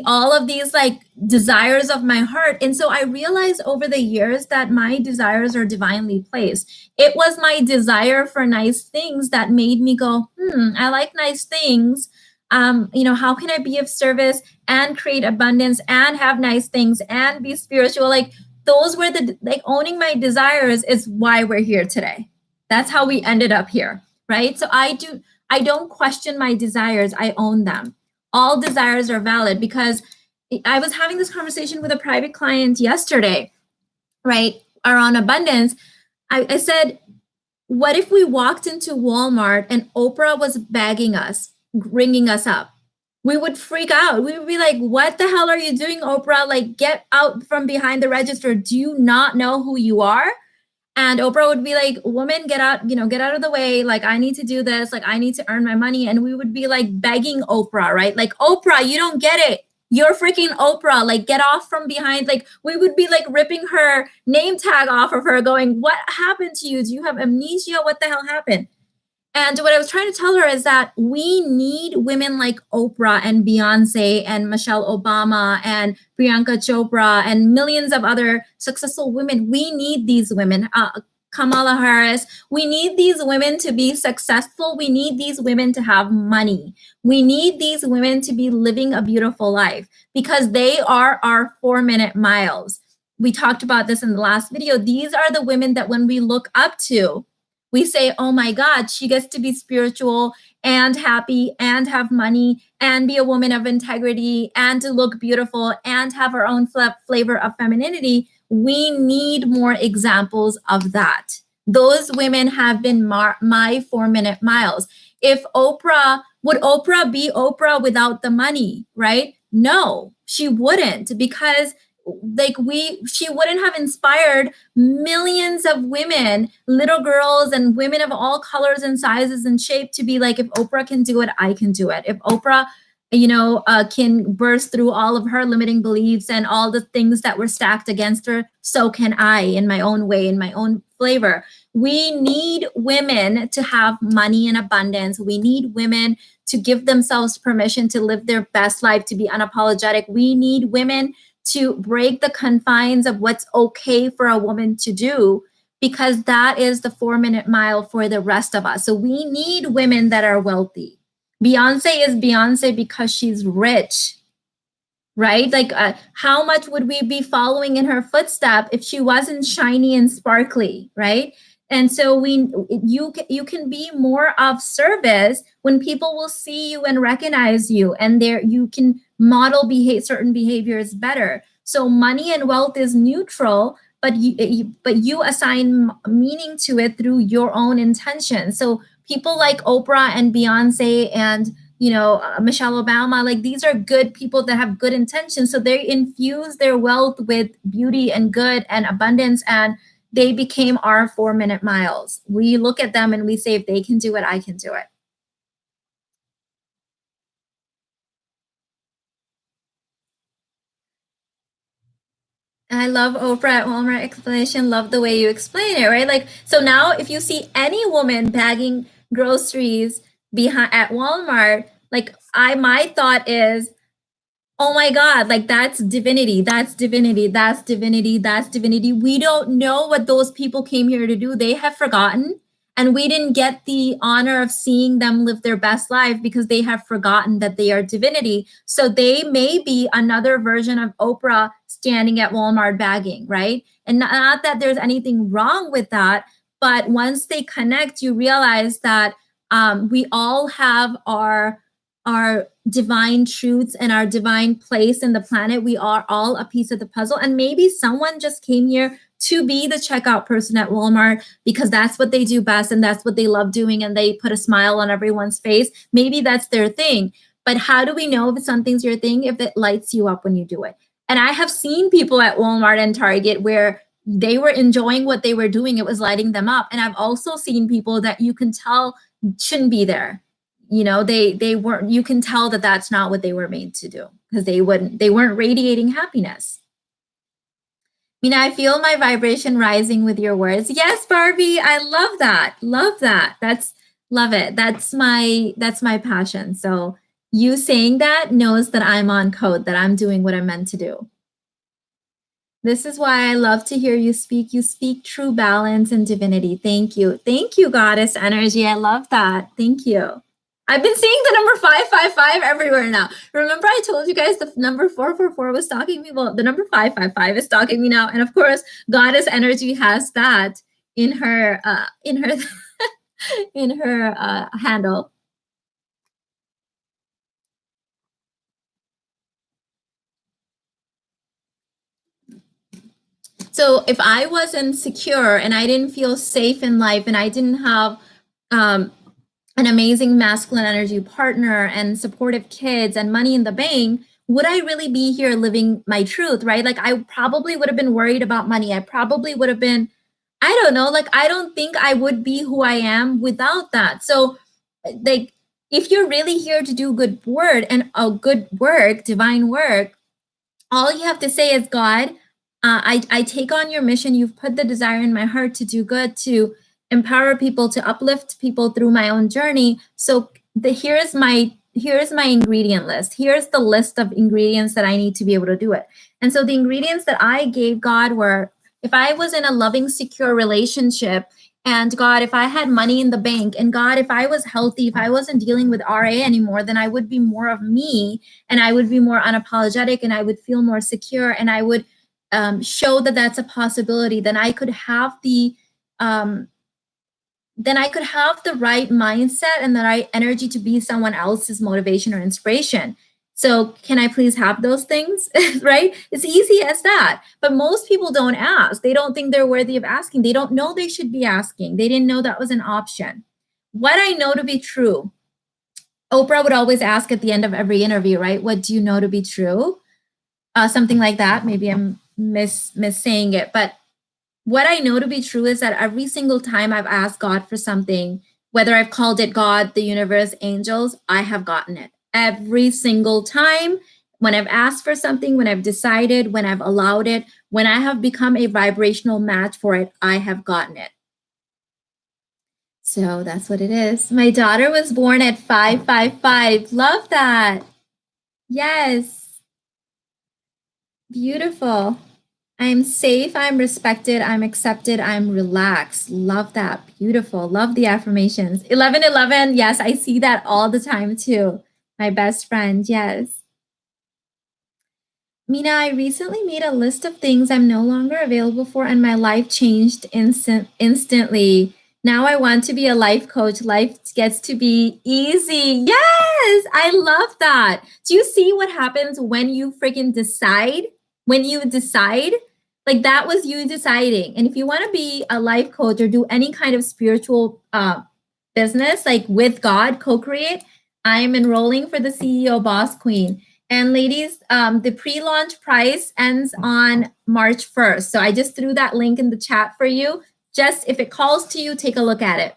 A: all of these like desires of my heart. And so I realized over the years that my desires are divinely placed. It was my desire for nice things that made me go, I like nice things. How can I be of service and create abundance and have nice things and be spiritual? Like those were owning my desires is why we're here today. That's how we ended up here, right? So I don't question my desires, I own them. All desires are valid because I was having this conversation with a private client yesterday, right? Around abundance. I said, what if we walked into Walmart and Oprah was bagging us, ringing us up? We would freak out. We would be like, what the hell are you doing, Oprah? Like, get out from behind the register. Do you not know who you are? And Oprah would be like, woman, get out, get out of the way. Like, I need to do this. Like, I need to earn my money. And we would be like begging Oprah, right? Like, Oprah, you don't get it. You're freaking Oprah. Like, get off from behind. Like, we would be like ripping her name tag off of her, going, what happened to you? Do you have amnesia? What the hell happened? And what I was trying to tell her is that we need women like Oprah and Beyonce and Michelle Obama and Priyanka Chopra and millions of other successful women. We need these women. Kamala Harris. We need these women to be successful. We need these women to have money. We need these women to be living a beautiful life because they are our 4-minute miles. We talked about this in the last video. These are the women that when we look up to, we say, oh my God, she gets to be spiritual and happy and have money and be a woman of integrity and to look beautiful and have her own flavor of femininity. We need more examples of that. Those women have been my 4-minute miles. Would Oprah be Oprah without the money, right? No, she wouldn't, because she wouldn't have inspired millions of women, little girls and women of all colors and sizes and shape to be like, if Oprah can do it, I can do it. If Oprah can burst through all of her limiting beliefs and all the things that were stacked against her, so can I, in my own way, in my own flavor. We need women to have money in abundance. We need women to give themselves permission to live their best life, to be unapologetic. We need women to break the confines of what's okay for a woman to do, because that is the 4-minute mile for the rest of us. So we need women that are wealthy. Beyonce is Beyonce because she's rich, right? Like, how much would we be following in her footstep if she wasn't shiny and sparkly, right? And so you can be more of service when people will see you and recognize you, and you can model certain behaviors better. So money and wealth is neutral, but you assign meaning to it through your own intention. So people like Oprah and Beyonce and Michelle Obama, like these are good people that have good intentions. So they infuse their wealth with beauty and good and abundance, and they became our 4-minute miles. We look at them and we say, if they can do it, I can do it. I love Oprah at Walmart explanation. Love the way you explain it, right? Like, so now if you see any woman bagging groceries behind at Walmart, like my thought is, Oh my God, like that's divinity, that's divinity, that's divinity, that's divinity. We don't know what those people came here to do. They have forgotten. And we didn't get the honor of seeing them live their best life because they have forgotten that they are divinity. So they may be another version of Oprah standing at Walmart bagging, right? And not that there's anything wrong with that, but once they connect, you realize that we all have our divine truths and our divine place in the planet. We are all a piece of the puzzle. And maybe someone just came here to be the checkout person at Walmart because that's what they do best and that's what they love doing and they put a smile on everyone's face. Maybe that's their thing. But how do we know if something's your thing if it lights you up when you do it? And I have seen people at Walmart and Target where they were enjoying what they were doing. It was lighting them up. And I've also seen people that you can tell shouldn't be there. You know, they weren't, you can tell that that's not what they were made to do because they weren't radiating happiness. Mina, I feel my vibration rising with your words. Yes, Barbie, I love that. Love that. Love it. That's my passion. So you saying that knows that I'm on code, that I'm doing what I'm meant to do. This is why I love to hear you speak. You speak true balance and divinity. Thank you. Thank you, goddess energy. I love that. Thank you. I've been seeing the number 555 everywhere now. Remember I told you guys the number 444 was stalking me? Well, the number 555 is stalking me now. And of course, goddess energy has that in her in her handle. So if I wasn't secure and I didn't feel safe in life and I didn't have an amazing masculine energy partner and supportive kids and money in the bank, would I really be here living my truth, right? Like I probably would have been worried about money. I probably would have been, I don't know, like I don't think I would be who I am without that. So like if you're really here to do good word and a good work, divine work, all you have to say is, God, I take on your mission. You've put the desire in my heart to do good, to empower people, to uplift people through my own journey. So here's my ingredient list. Here's the list of ingredients that I need to be able to do it. And so the ingredients that I gave God were, if I was in a loving, secure relationship, and God, if I had money in the bank, and God, if I was healthy, if I wasn't dealing with RA anymore, then I would be more of me, and I would be more unapologetic, and I would feel more secure, and I would show that that's a possibility. Then I could have the right mindset and the right energy to be someone else's motivation or inspiration. So can I please have those things, right? It's easy as that. But most people don't ask. They don't think they're worthy of asking. They don't know they should be asking. They didn't know that was an option. What I know to be true, Oprah would always ask at the end of every interview, right? What do you know to be true? Something like that. Maybe I'm missaying it. But what I know to be true is that every single time I've asked God for something, whether I've called it God, the universe, angels, I have gotten it. Every single time when I've asked for something, when I've decided, when I've allowed it, when I have become a vibrational match for it, I have gotten it. So that's what it is. My daughter was born at 555. Love that. Yes. Beautiful. I'm safe, I'm respected, I'm accepted, I'm relaxed. Love that. Beautiful. Love the affirmations. 1111. Yes, I see that all the time too. My best friend. Yes. Mina, I recently made a list of things I'm no longer available for, and my life changed instantly. Now I want to be a life coach. Life gets to be easy. Yes, I love that. Do you see what happens when you freaking decide? When you decide, like that was you deciding. And if you want to be a life coach or do any kind of spiritual business, like with God, co-create, I am enrolling for the CEO Boss Queen. And ladies, the pre-launch price ends on March 1st. So I just threw that link in the chat for you. Just if it calls to you, take a look at it.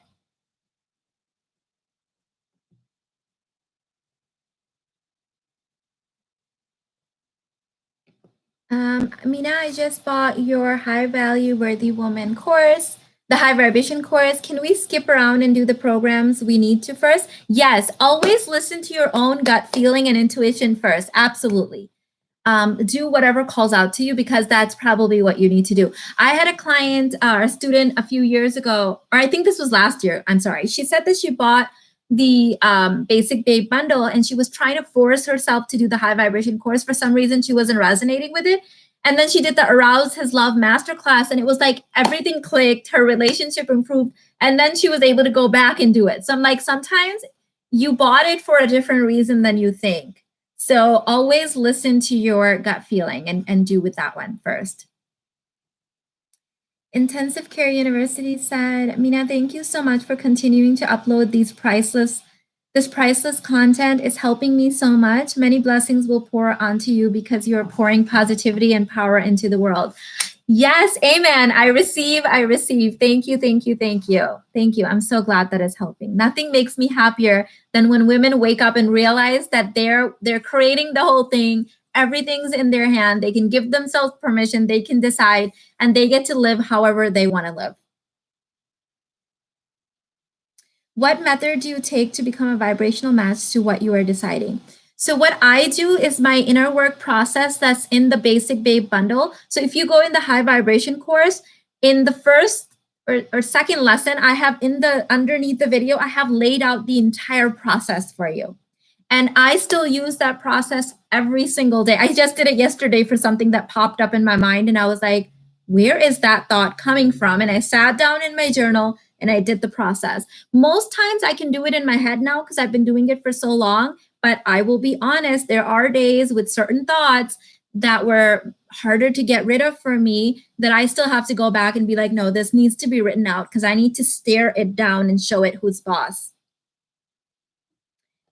A: Mina, I just bought your High Value Worthy Woman course, the High Vibration course. Can we skip around and do the programs we need to first? Yes, always listen to your own gut feeling and intuition first. Absolutely. do whatever calls out to you, because that's probably what you need to do. I had a client or a student a few years ago, or I think this was last year. I'm sorry. She said that she bought the Basic Babe bundle and she was trying to force herself to do the high vibration course. For some reason, she wasn't resonating with it. And then she did the Arouse His Love masterclass, and it was like everything clicked, her relationship improved, and then she was able to go back and do it. So I'm like, sometimes you bought it for a different reason than you think. So always listen to your gut feeling and do with that one first. Intensive Care University said, Mina, thank you so much for continuing to upload this priceless content. Is helping me so much. Many blessings will pour onto you because you are pouring positivity and power into the world. Yes, amen. I receive. Thank you. I'm so glad that it's helping. Nothing makes me happier than when women wake up and realize that they're creating the whole thing. Everything's in their hand. They can give themselves permission. They can decide, and they get to live however they want to live. What method do you take to become a vibrational match to what you are deciding? So what I do is my inner work process that's in the Basic Babe bundle. So if you go in the high vibration course, in the first or second lesson, I have underneath the video, I have laid out the entire process for you. And I still use that process every single day. I just did it yesterday for something that popped up in my mind. And I was like, where is that thought coming from? And I sat down in my journal and I did the process. Most times I can do it in my head now because I've been doing it for so long. But I will be honest, there are days with certain thoughts that were harder to get rid of for me that I still have to go back and be like, no, this needs to be written out because I need to stare it down and show it who's boss.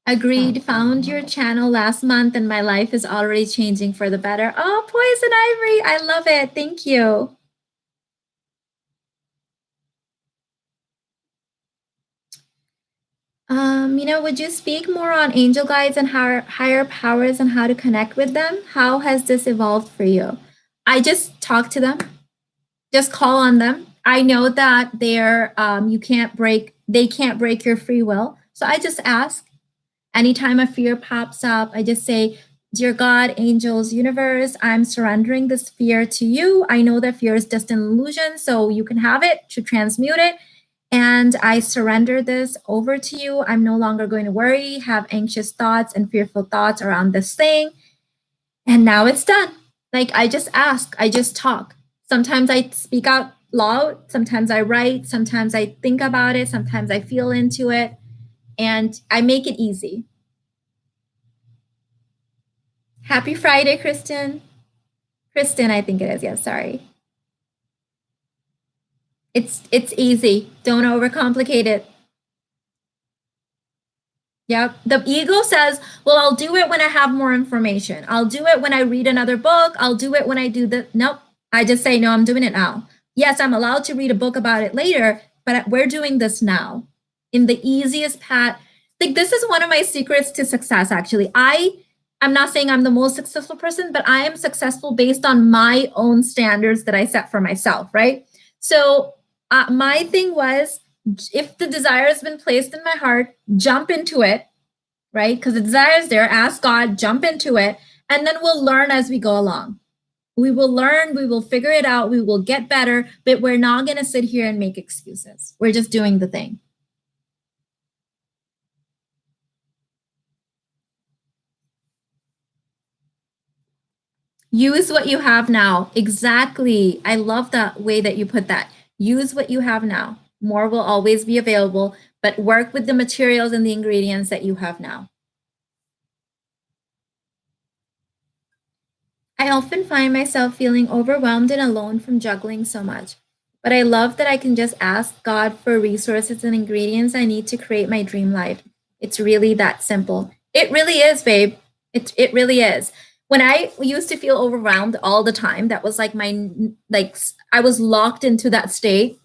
A: Agreed. Found your channel last month and my life is already changing for the better. Oh, Poison Ivory. I love it. Thank you. Would you speak more on angel guides and higher powers and how to connect with them? How has this evolved for you? I just talk to them, just call on them. I know that they can't break your free will. So I just ask. Anytime a fear pops up, I just say, dear God, angels, universe, I'm surrendering this fear to you. I know that fear is just an illusion, so you can have it to transmute it. And I surrender this over to you. I'm no longer going to worry, have anxious thoughts and fearful thoughts around this thing. And now it's done. Like, I just ask, I just talk. Sometimes I speak out loud. Sometimes I write. Sometimes I think about it. Sometimes I feel into it. And I make it easy. Happy Friday, Kristen. Kristen, I think it is. Yes, sorry. It's easy. Don't overcomplicate it. Yep. The ego says, well, I'll do it when I have more information. I'll do it when I read another book. I'll do it when I do the, nope. I just say, no, I'm doing it now. Yes, I'm allowed to read a book about it later, but we're doing this now in the easiest path. Like, this is one of my secrets to success, actually. I'm not saying I'm the most successful person, but I am successful based on my own standards that I set for myself, right? So my thing was, if the desire has been placed in my heart, jump into it, right? Because the desire is there, ask God, jump into it, and then we'll learn as we go along. We will learn, we will figure it out, we will get better, but we're not going to sit here and make excuses. We're just doing the thing. Use what you have now. Exactly. I love the way that you put that. Use what you have now. More will always be available, but work with the materials and the ingredients that you have now. I often find myself feeling overwhelmed and alone from juggling so much, but I love that I can just ask God for resources and ingredients I need to create my dream life. It's really that simple. It really is, babe. It really is. When I used to feel overwhelmed all the time, that was like I was locked into that state.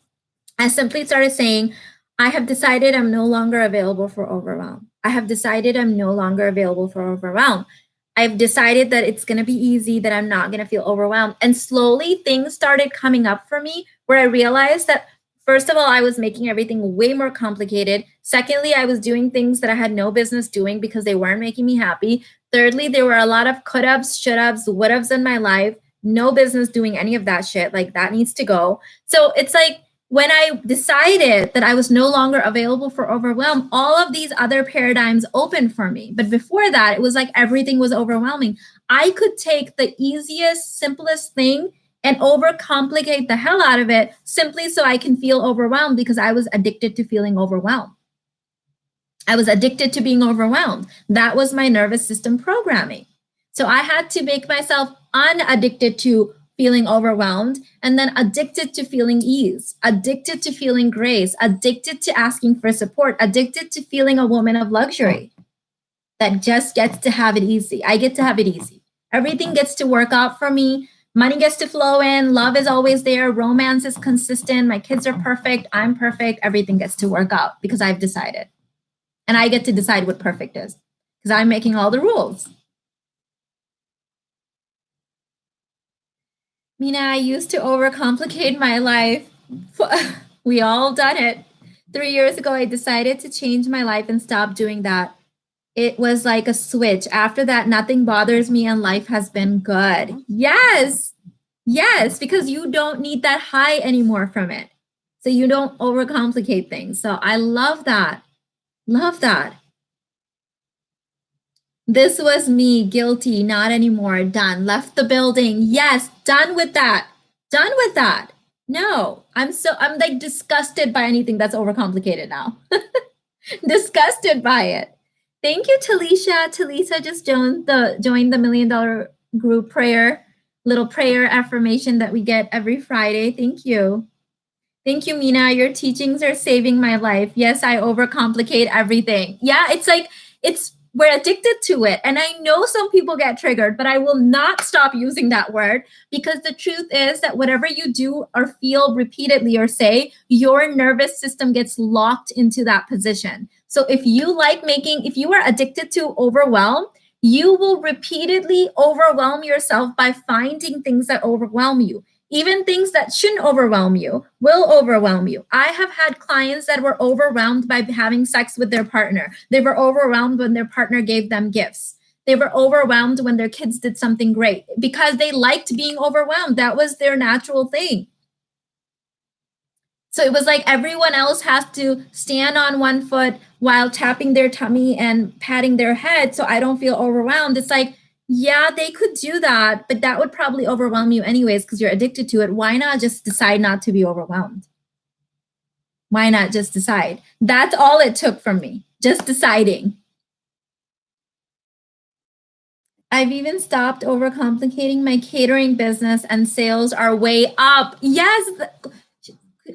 A: I simply started saying, I have decided I'm no longer available for overwhelm. I have decided I'm no longer available for overwhelm. I've decided that it's going to be easy, that I'm not going to feel overwhelmed. And slowly things started coming up for me where I realized that, first of all, I was making everything way more complicated. Secondly, I was doing things that I had no business doing because they weren't making me happy. Thirdly, there were a lot of could-haves, should-haves, would-haves in my life. No business doing any of that shit. Like, that needs to go. So it's like, when I decided that I was no longer available for overwhelm, all of these other paradigms opened for me. But before that, it was like everything was overwhelming. I could take the easiest, simplest thing and overcomplicate the hell out of it simply so I can feel overwhelmed, because I was addicted to feeling overwhelmed. I was addicted to being overwhelmed. That was my nervous system programming. So I had to make myself unaddicted to feeling overwhelmed, and then addicted to feeling ease, addicted to feeling grace, addicted to asking for support, addicted to feeling a woman of luxury that just gets to have it easy. I get to have it easy. Everything gets to work out for me. Money gets to flow in. Love is always there. Romance is consistent. My kids are perfect. I'm perfect. Everything gets to work out because I've decided. And I get to decide what perfect is because I'm making all the rules. Mina, I used to overcomplicate my life. We all done it. 3 years ago, I decided to change my life and stop doing that. It was like a switch. After that, nothing bothers me and life has been good. Yes. Yes, because you don't need that high anymore from it. So you don't overcomplicate things. So I love that. Love that. This was me, guilty, not anymore, done, left the building. Yes, done with that. Done with that. No, I'm like disgusted by anything that's overcomplicated now. Disgusted by it. Thank you, Talisha. Talisa just joined the $1 million group little prayer affirmation that we get every Friday. Thank you. Thank you, Mina. Your teachings are saving my life. Yes, I overcomplicate everything. Yeah, it's like, we're addicted to it. And I know some people get triggered, but I will not stop using that word, because the truth is that whatever you do or feel repeatedly or say, your nervous system gets locked into that position. So if you are addicted to overwhelm, you will repeatedly overwhelm yourself by finding things that overwhelm you. Even things that shouldn't overwhelm you will overwhelm you. I have had clients that were overwhelmed by having sex with their partner. They were overwhelmed when their partner gave them gifts. They were overwhelmed when their kids did something great because they liked being overwhelmed. That was their natural thing. So it was like everyone else has to stand on one foot while tapping their tummy and patting their head so I don't feel overwhelmed. It's like, yeah, they could do that, but that would probably overwhelm you anyways because you're addicted to it. Why not just decide not to be overwhelmed? Why not just decide? That's all it took from me, just deciding. I've even stopped overcomplicating my catering business and sales are way up. Yes,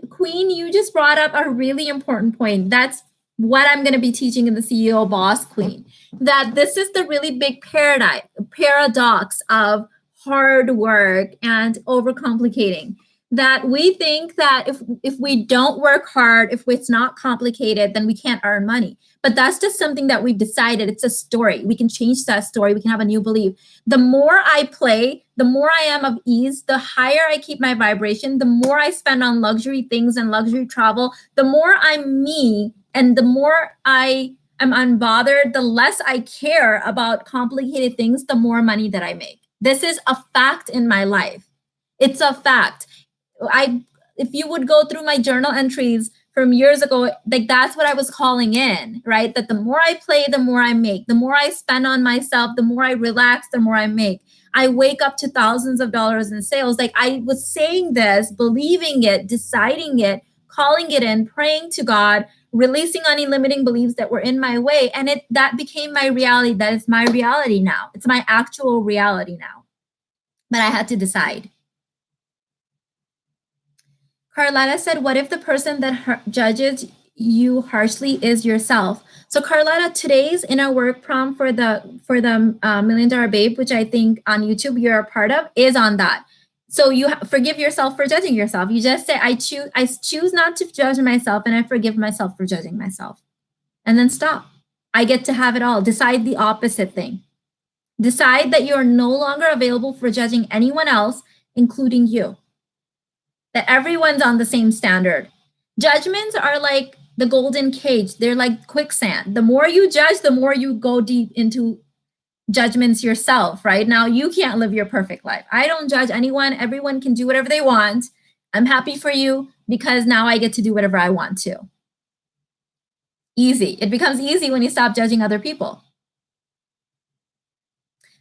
A: Queen, you just brought up a really important point. That's what I'm going to be teaching in the CEO Boss Queen, that this is the really big paradox of hard work and overcomplicating. That we think that if we don't work hard, if it's not complicated, then we can't earn money. But that's just something that we've decided. It's a story. We can change that story. We can have a new belief. The more I play, the more I am of ease, the higher I keep my vibration, the more I spend on luxury things and luxury travel, the more I'm me, and the more I am unbothered, the less I care about complicated things, the more money that I make. This is a fact in my life. It's a fact. If you would go through my journal entries from years ago, like that's what I was calling in, right? That the more I play, the more I make. The more I spend on myself, the more I relax, the more I make. I wake up to thousands of dollars in sales. Like I was saying this, believing it, deciding it, calling it in, praying to God, releasing any limiting beliefs that were in my way. And that became my reality. That is my reality now. It's my actual reality now. But I had to decide. Carlotta said, what if the person that judges you harshly is yourself? So Carlotta, today's inner work prompt for the $1 Million Babe, which I think on YouTube you're a part of, is on that. So you forgive yourself for judging yourself. You just say, I choose not to judge myself, and I forgive myself for judging myself. And then stop. I get to have it all. Decide the opposite thing. Decide that you're no longer available for judging anyone else, including you. That everyone's on the same standard. Judgments are like the golden cage. They're like quicksand. The more you judge, the more you go deep into judgments yourself, right? Now you can't live your perfect life. I don't judge anyone. Everyone can do whatever they want. I'm happy for you because now I get to do whatever I want to. Easy. It becomes easy when you stop judging other people.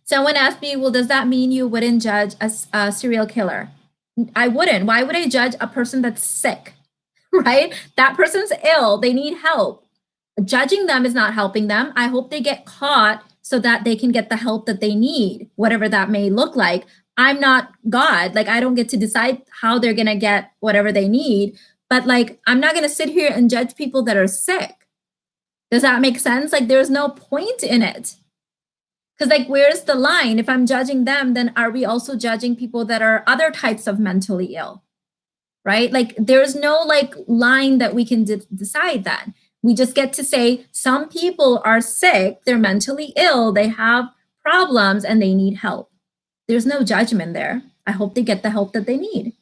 A: Someone asked me, well, does that mean you wouldn't judge a serial killer? I wouldn't. Why would I judge a person that's sick, right? That person's ill. They need help. Judging them is not helping them. I hope they get caught so that they can get the help that they need, whatever that may look like. I'm not God. Like, I don't get to decide how they're going to get whatever they need. But like, I'm not going to sit here and judge people that are sick. Does that make sense? Like, there's no point in it. Because like, where's the line? If I'm judging them, then are we also judging people that are other types of mentally ill, right? Like, there's no like line that we can decide that. We just get to say some people are sick, they're mentally ill, they have problems, and they need help. There's no judgment there. I hope they get the help that they need.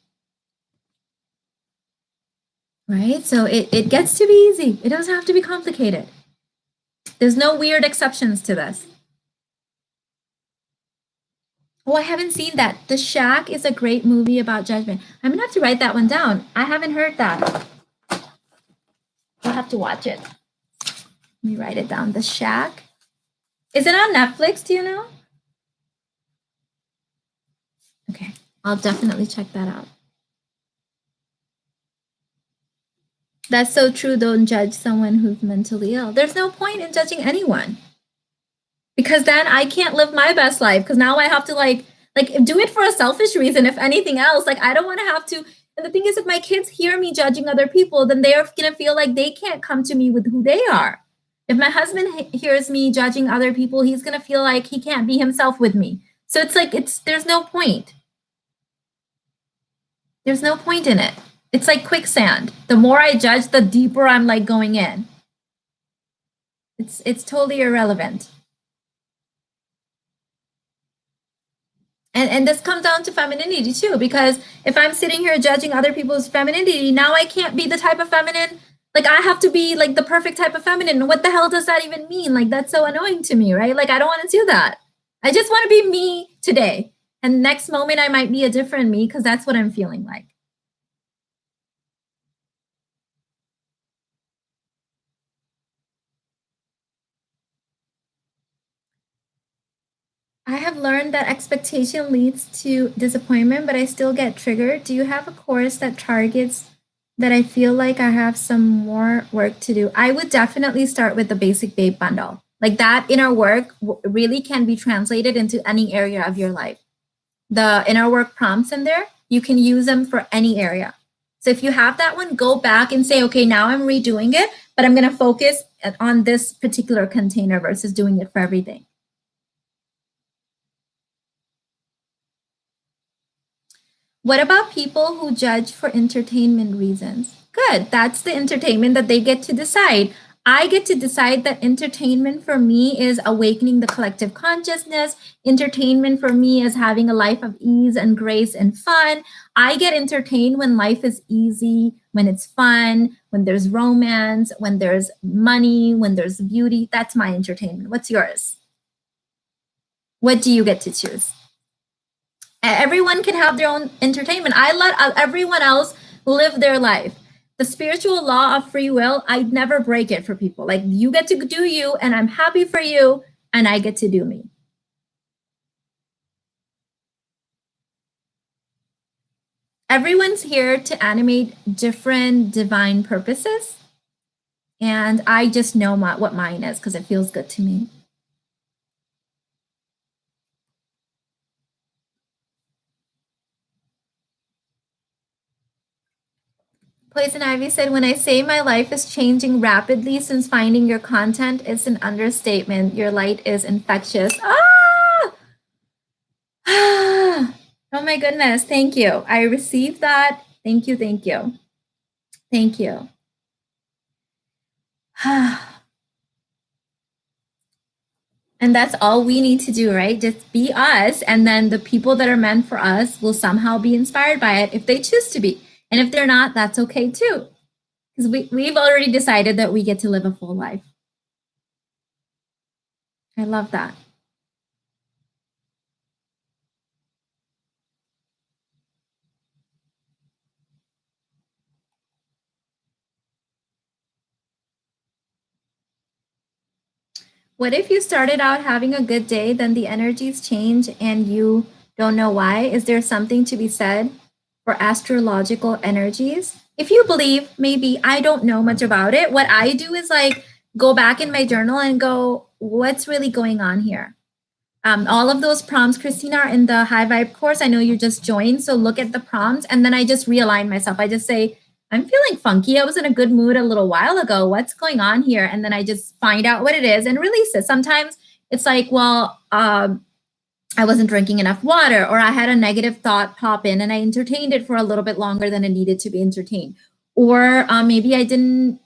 A: Right? So it gets to be easy. It doesn't have to be complicated. There's no weird exceptions to this. Oh, I haven't seen that. The Shack is a great movie about judgment. I'm gonna have to write that one down. I haven't heard that. I'll have to watch it. Let me write it down. The Shack. Is it on Netflix? Do you know? Okay, I'll definitely check that out. That's so true. Don't judge someone who's mentally ill. There's no point in judging anyone. Because then I can't live my best life because now I have to like do it for a selfish reason, if anything else. Like, I don't want to have to. And the thing is, if my kids hear me judging other people, then they are going to feel like they can't come to me with who they are. If my husband hears me judging other people, he's going to feel like he can't be himself with me. So it's like, there's no point. There's no point in it. It's like quicksand. The more I judge, the deeper I'm like going in. It's totally irrelevant. And this comes down to femininity too, because if I'm sitting here judging other people's femininity, now I can't be the type of feminine. Like, I have to be like the perfect type of feminine. What the hell does that even mean? Like, that's so annoying to me, right? Like, I don't want to do that. I just want to be me today. And next moment I might be a different me because that's what I'm feeling like. I have learned that expectation leads to disappointment, but I still get triggered. Do you have a course that targets that I feel like I have some more work to do? I would definitely start with the Basic Babe Bundle. Like, that inner work really can be translated into any area of your life. The inner work prompts in there, you can use them for any area. So if you have that one, go back and say, okay, now I'm redoing it, but I'm going to focus on this particular container versus doing it for everything. What about people who judge for entertainment reasons? Good. That's the entertainment that they get to decide. I get to decide that entertainment for me is awakening the collective consciousness. Entertainment for me is having a life of ease and grace and fun. I get entertained when life is easy, when it's fun, when there's romance, when there's money, when there's beauty. That's my entertainment. What's yours? What do you get to choose? Everyone can have their own entertainment. I let everyone else live their life. The spiritual law of free will, I never break it for people. Like, you get to do you, and I'm happy for you, and I get to do me. Everyone's here to animate different divine purposes, and I just know what mine is because it feels good to me. Poison Ivy said, when I say my life is changing rapidly since finding your content, it's an understatement. Your light is infectious. Ah! Oh my goodness. Thank you. I received that. Thank you. Thank you. Thank you. And that's all we need to do, right? Just be us. And then the people that are meant for us will somehow be inspired by it if they choose to be. And if they're not, that's okay too. Because we've already decided that we get to live a full life. I love that. What if you started out having a good day, then the energies change and you don't know why? Is there something to be said for astrological energies? If you believe, maybe I don't know much about it. What I do is like go back in my journal and go, what's really going on here? All of those prompts, Christina, are in the High Vibe course. I know you just joined, so look at the prompts, and then I just realign myself. I just say, I'm feeling funky. I was in a good mood a little while ago. What's going on here? And then I just find out what it is and release it. Sometimes it's like, well, I wasn't drinking enough water, or I had a negative thought pop in and I entertained it for a little bit longer than it needed to be entertained. Or maybe I didn't,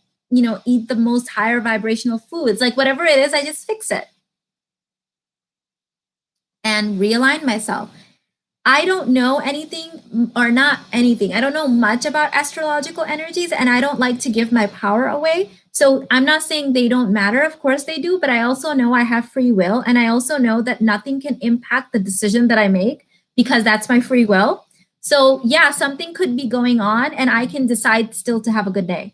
A: eat the most higher vibrational foods. Like whatever it is, I just fix it and realign myself. I don't know anything, or not anything. I don't know much about astrological energies, and I don't like to give my power away. So I'm not saying they don't matter. Of course they do, but I also know I have free will, and I also know that nothing can impact the decision that I make because that's my free will. So yeah, something could be going on and I can decide still to have a good day.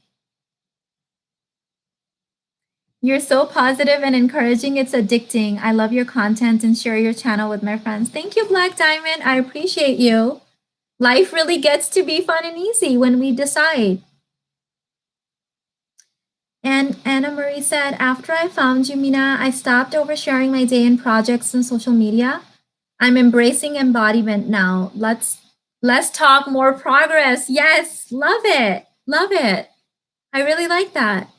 A: You're so positive and encouraging. It's addicting. I love your content and share your channel with my friends. Thank you, Black Diamond. I appreciate you. Life really gets to be fun and easy when we decide. And Anna Marie said, after I found you, Mina, I stopped oversharing my day and projects on social media. I'm embracing embodiment now. Let's talk more progress. Yes, love it. Love it. I really like that.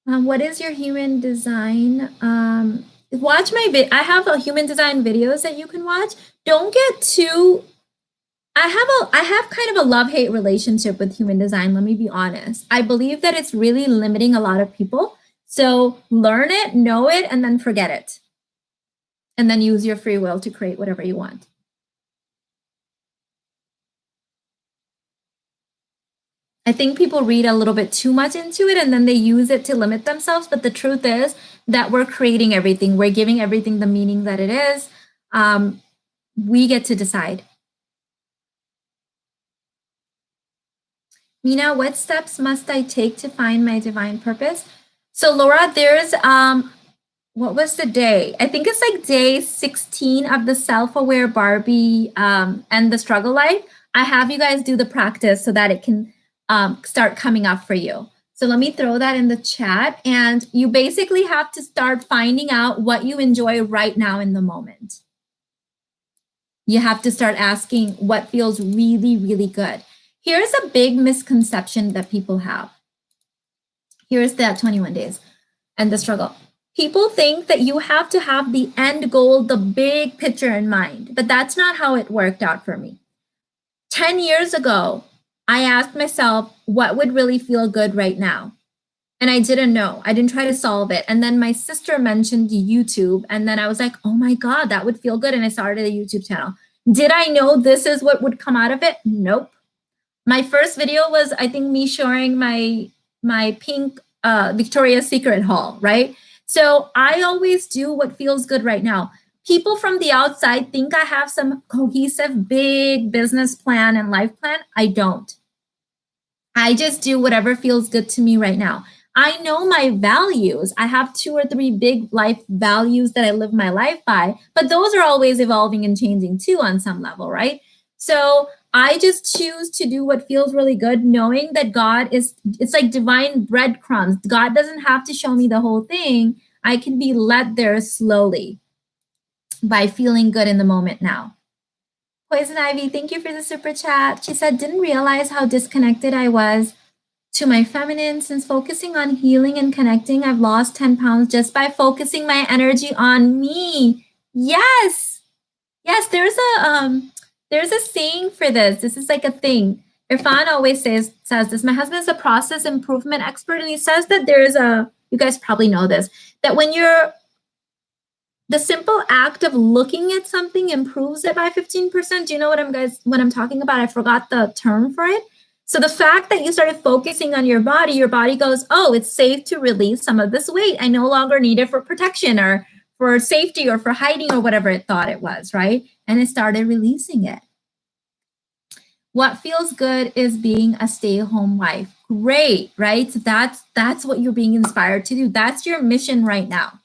A: What is your human design? Watch my I have a human design videos that you can watch. Don't get too. I have kind of a love-hate relationship with human design. Let me be honest. I believe that it's really limiting a lot of people. So learn it, know it, and then forget it. And then use your free will to create whatever you want. I think people read a little bit too much into it and then they use it to limit themselves. But the truth is that we're creating everything. We're giving everything the meaning that it is. We get to decide. Mina, what steps must I take to find my divine purpose? So Laura, there's what was the day? I think it's like day 16 of the self-aware Barbie and the struggle life. I have you guys do the practice so that it can start coming up for you. So let me throw that in the chat. And you basically have to start finding out what you enjoy right now in the moment. You have to start asking what feels really, really good. Here's a big misconception that people have. Here's that 21 days and the struggle. People think that you have to have the end goal, the big picture in mind, but that's not how it worked out for me. 10 years ago, I asked myself, what would really feel good right now? And I didn't know. I didn't try to solve it. And then my sister mentioned YouTube. And then I was like, oh my God, that would feel good. And I started a YouTube channel. Did I know this is what would come out of it? Nope. My first video was, I think, me showing my pink Victoria's Secret haul, right? So I always do what feels good right now. People from the outside think I have some cohesive, big business plan and life plan. I don't. I just do whatever feels good to me right now. I know my values. I have 2 or 3 big life values that I live my life by, but those are always evolving and changing too on some level, right? So I just choose to do what feels really good, knowing that God is, it's like divine breadcrumbs. God doesn't have to show me the whole thing. I can be led there slowly by feeling good in the moment now. Poison Ivy, thank you for the super chat. She said, didn't realize how disconnected I was to my feminine. Since focusing on healing and connecting, I've lost 10 pounds just by focusing my energy on me. Yes. Yes, there's a saying for this. This is like a thing. Irfan always says this. My husband is a process improvement expert, and he says that there's you guys probably know this, that when the simple act of looking at something improves it by 15%. Do you know what I'm talking about? I forgot the term for it. So the fact that you started focusing on your body goes, oh, it's safe to release some of this weight. I no longer need it for protection or for safety or for hiding or whatever it thought it was, right? And it started releasing it. What feels good is being a stay-at-home wife. Great, right? So that's what you're being inspired to do. That's your mission right now.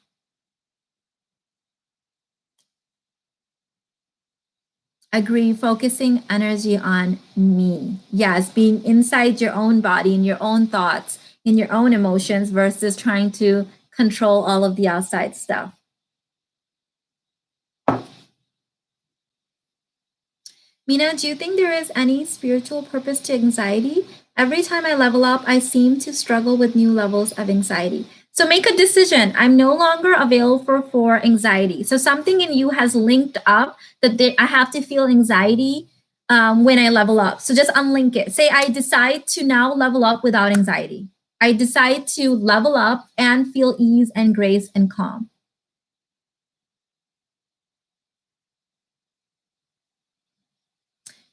A: Agree, focusing energy on me. Yes, being inside your own body, in your own thoughts, in your own emotions versus trying to control all of the outside stuff. Mina, do you think there is any spiritual purpose to anxiety? Every time I level up, I seem to struggle with new levels of anxiety. So make a decision. I'm no longer available for anxiety. So something in you has linked up that I have to feel anxiety when I level up. So just unlink it. Say I decide to now level up without anxiety. I decide to level up and feel ease and grace and calm.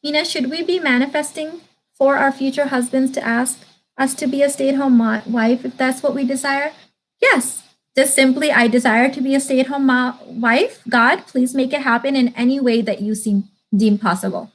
A: Mina, should we be manifesting for our future husbands to ask us to be a stay-at-home wife if that's what we desire? Yes. Just simply, I desire to be a stay-at-home wife. God, please make it happen in any way that you deem possible.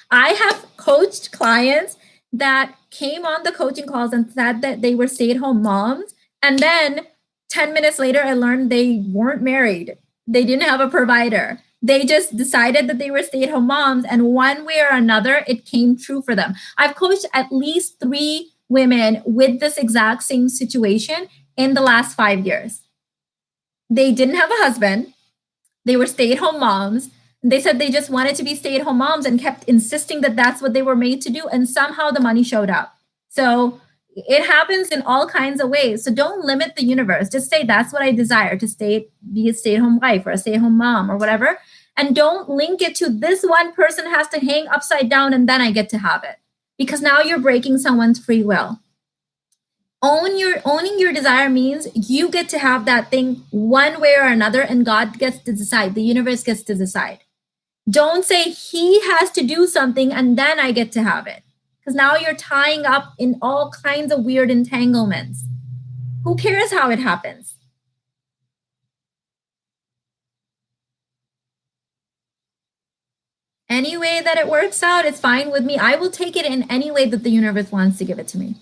A: I have coached clients that came on the coaching calls and said that they were stay-at-home moms. And then 10 minutes later, I learned they weren't married. They didn't have a provider. They just decided that they were stay-at-home moms. And one way or another, it came true for them. I've coached at least 3 women with this exact same situation in the last 5 years. They didn't have a husband. They were stay-at-home moms. They said they just wanted to be stay-at-home moms and kept insisting that that's what they were made to do. And somehow the money showed up. So it happens in all kinds of ways. So don't limit the universe. Just say that's what I desire, to be a stay-at-home wife or a stay-at-home mom or whatever. And don't link it to this one person has to hang upside down and then I get to have it. Because now you're breaking someone's free will. Owning your desire means you get to have that thing one way or another, and God gets to decide. The universe gets to decide. Don't say he has to do something and then I get to have it. Because now you're tying up in all kinds of weird entanglements. Who cares how it happens? Any way that it works out, it's fine with me. I will take it in any way that the universe wants to give it to me.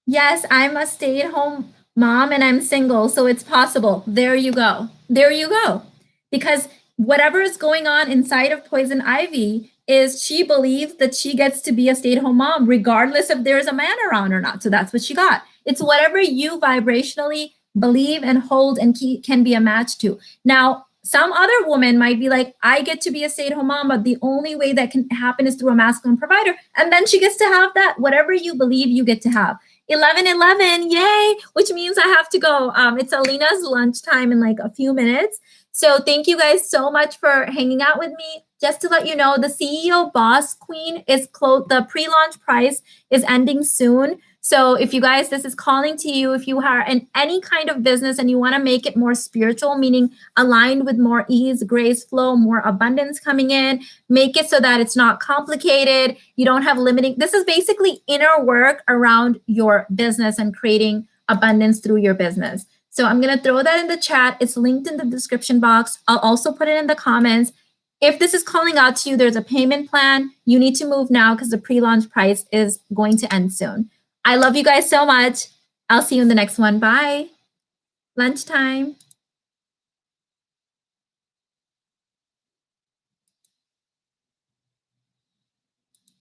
A: Yes, I'm a stay-at-home mom and I'm single, so it's possible. There you go. There you go. Because whatever is going on inside of Poison Ivy is she believes that she gets to be a stay-at-home mom regardless if there's a man around or not. So that's what she got. It's whatever you vibrationally believe and hold and can be a match to. Now, some other woman might be like, I get to be a stay-at-home mom, but the only way that can happen is through a masculine provider. And then she gets to have that. Whatever you believe, you get to have. 11:11, yay, which means I have to go. It's Alina's lunchtime in like a few minutes. So thank you guys so much for hanging out with me. Just to let you know, the CEO Boss Queen is closed. The pre-launch price is ending soon. So if you guys, this is calling to you, if you are in any kind of business and you want to make it more spiritual, meaning aligned with more ease, grace, flow, more abundance coming in, make it so that it's not complicated. You don't have limiting. This is basically inner work around your business and creating abundance through your business. So I'm going to throw that in the chat. It's linked in the description box. I'll also put it in the comments. If this is calling out to you, there's a payment plan. You need to move now because the pre-launch price is going to end soon. I love you guys so much. I'll see you in the next one. Bye. Lunchtime.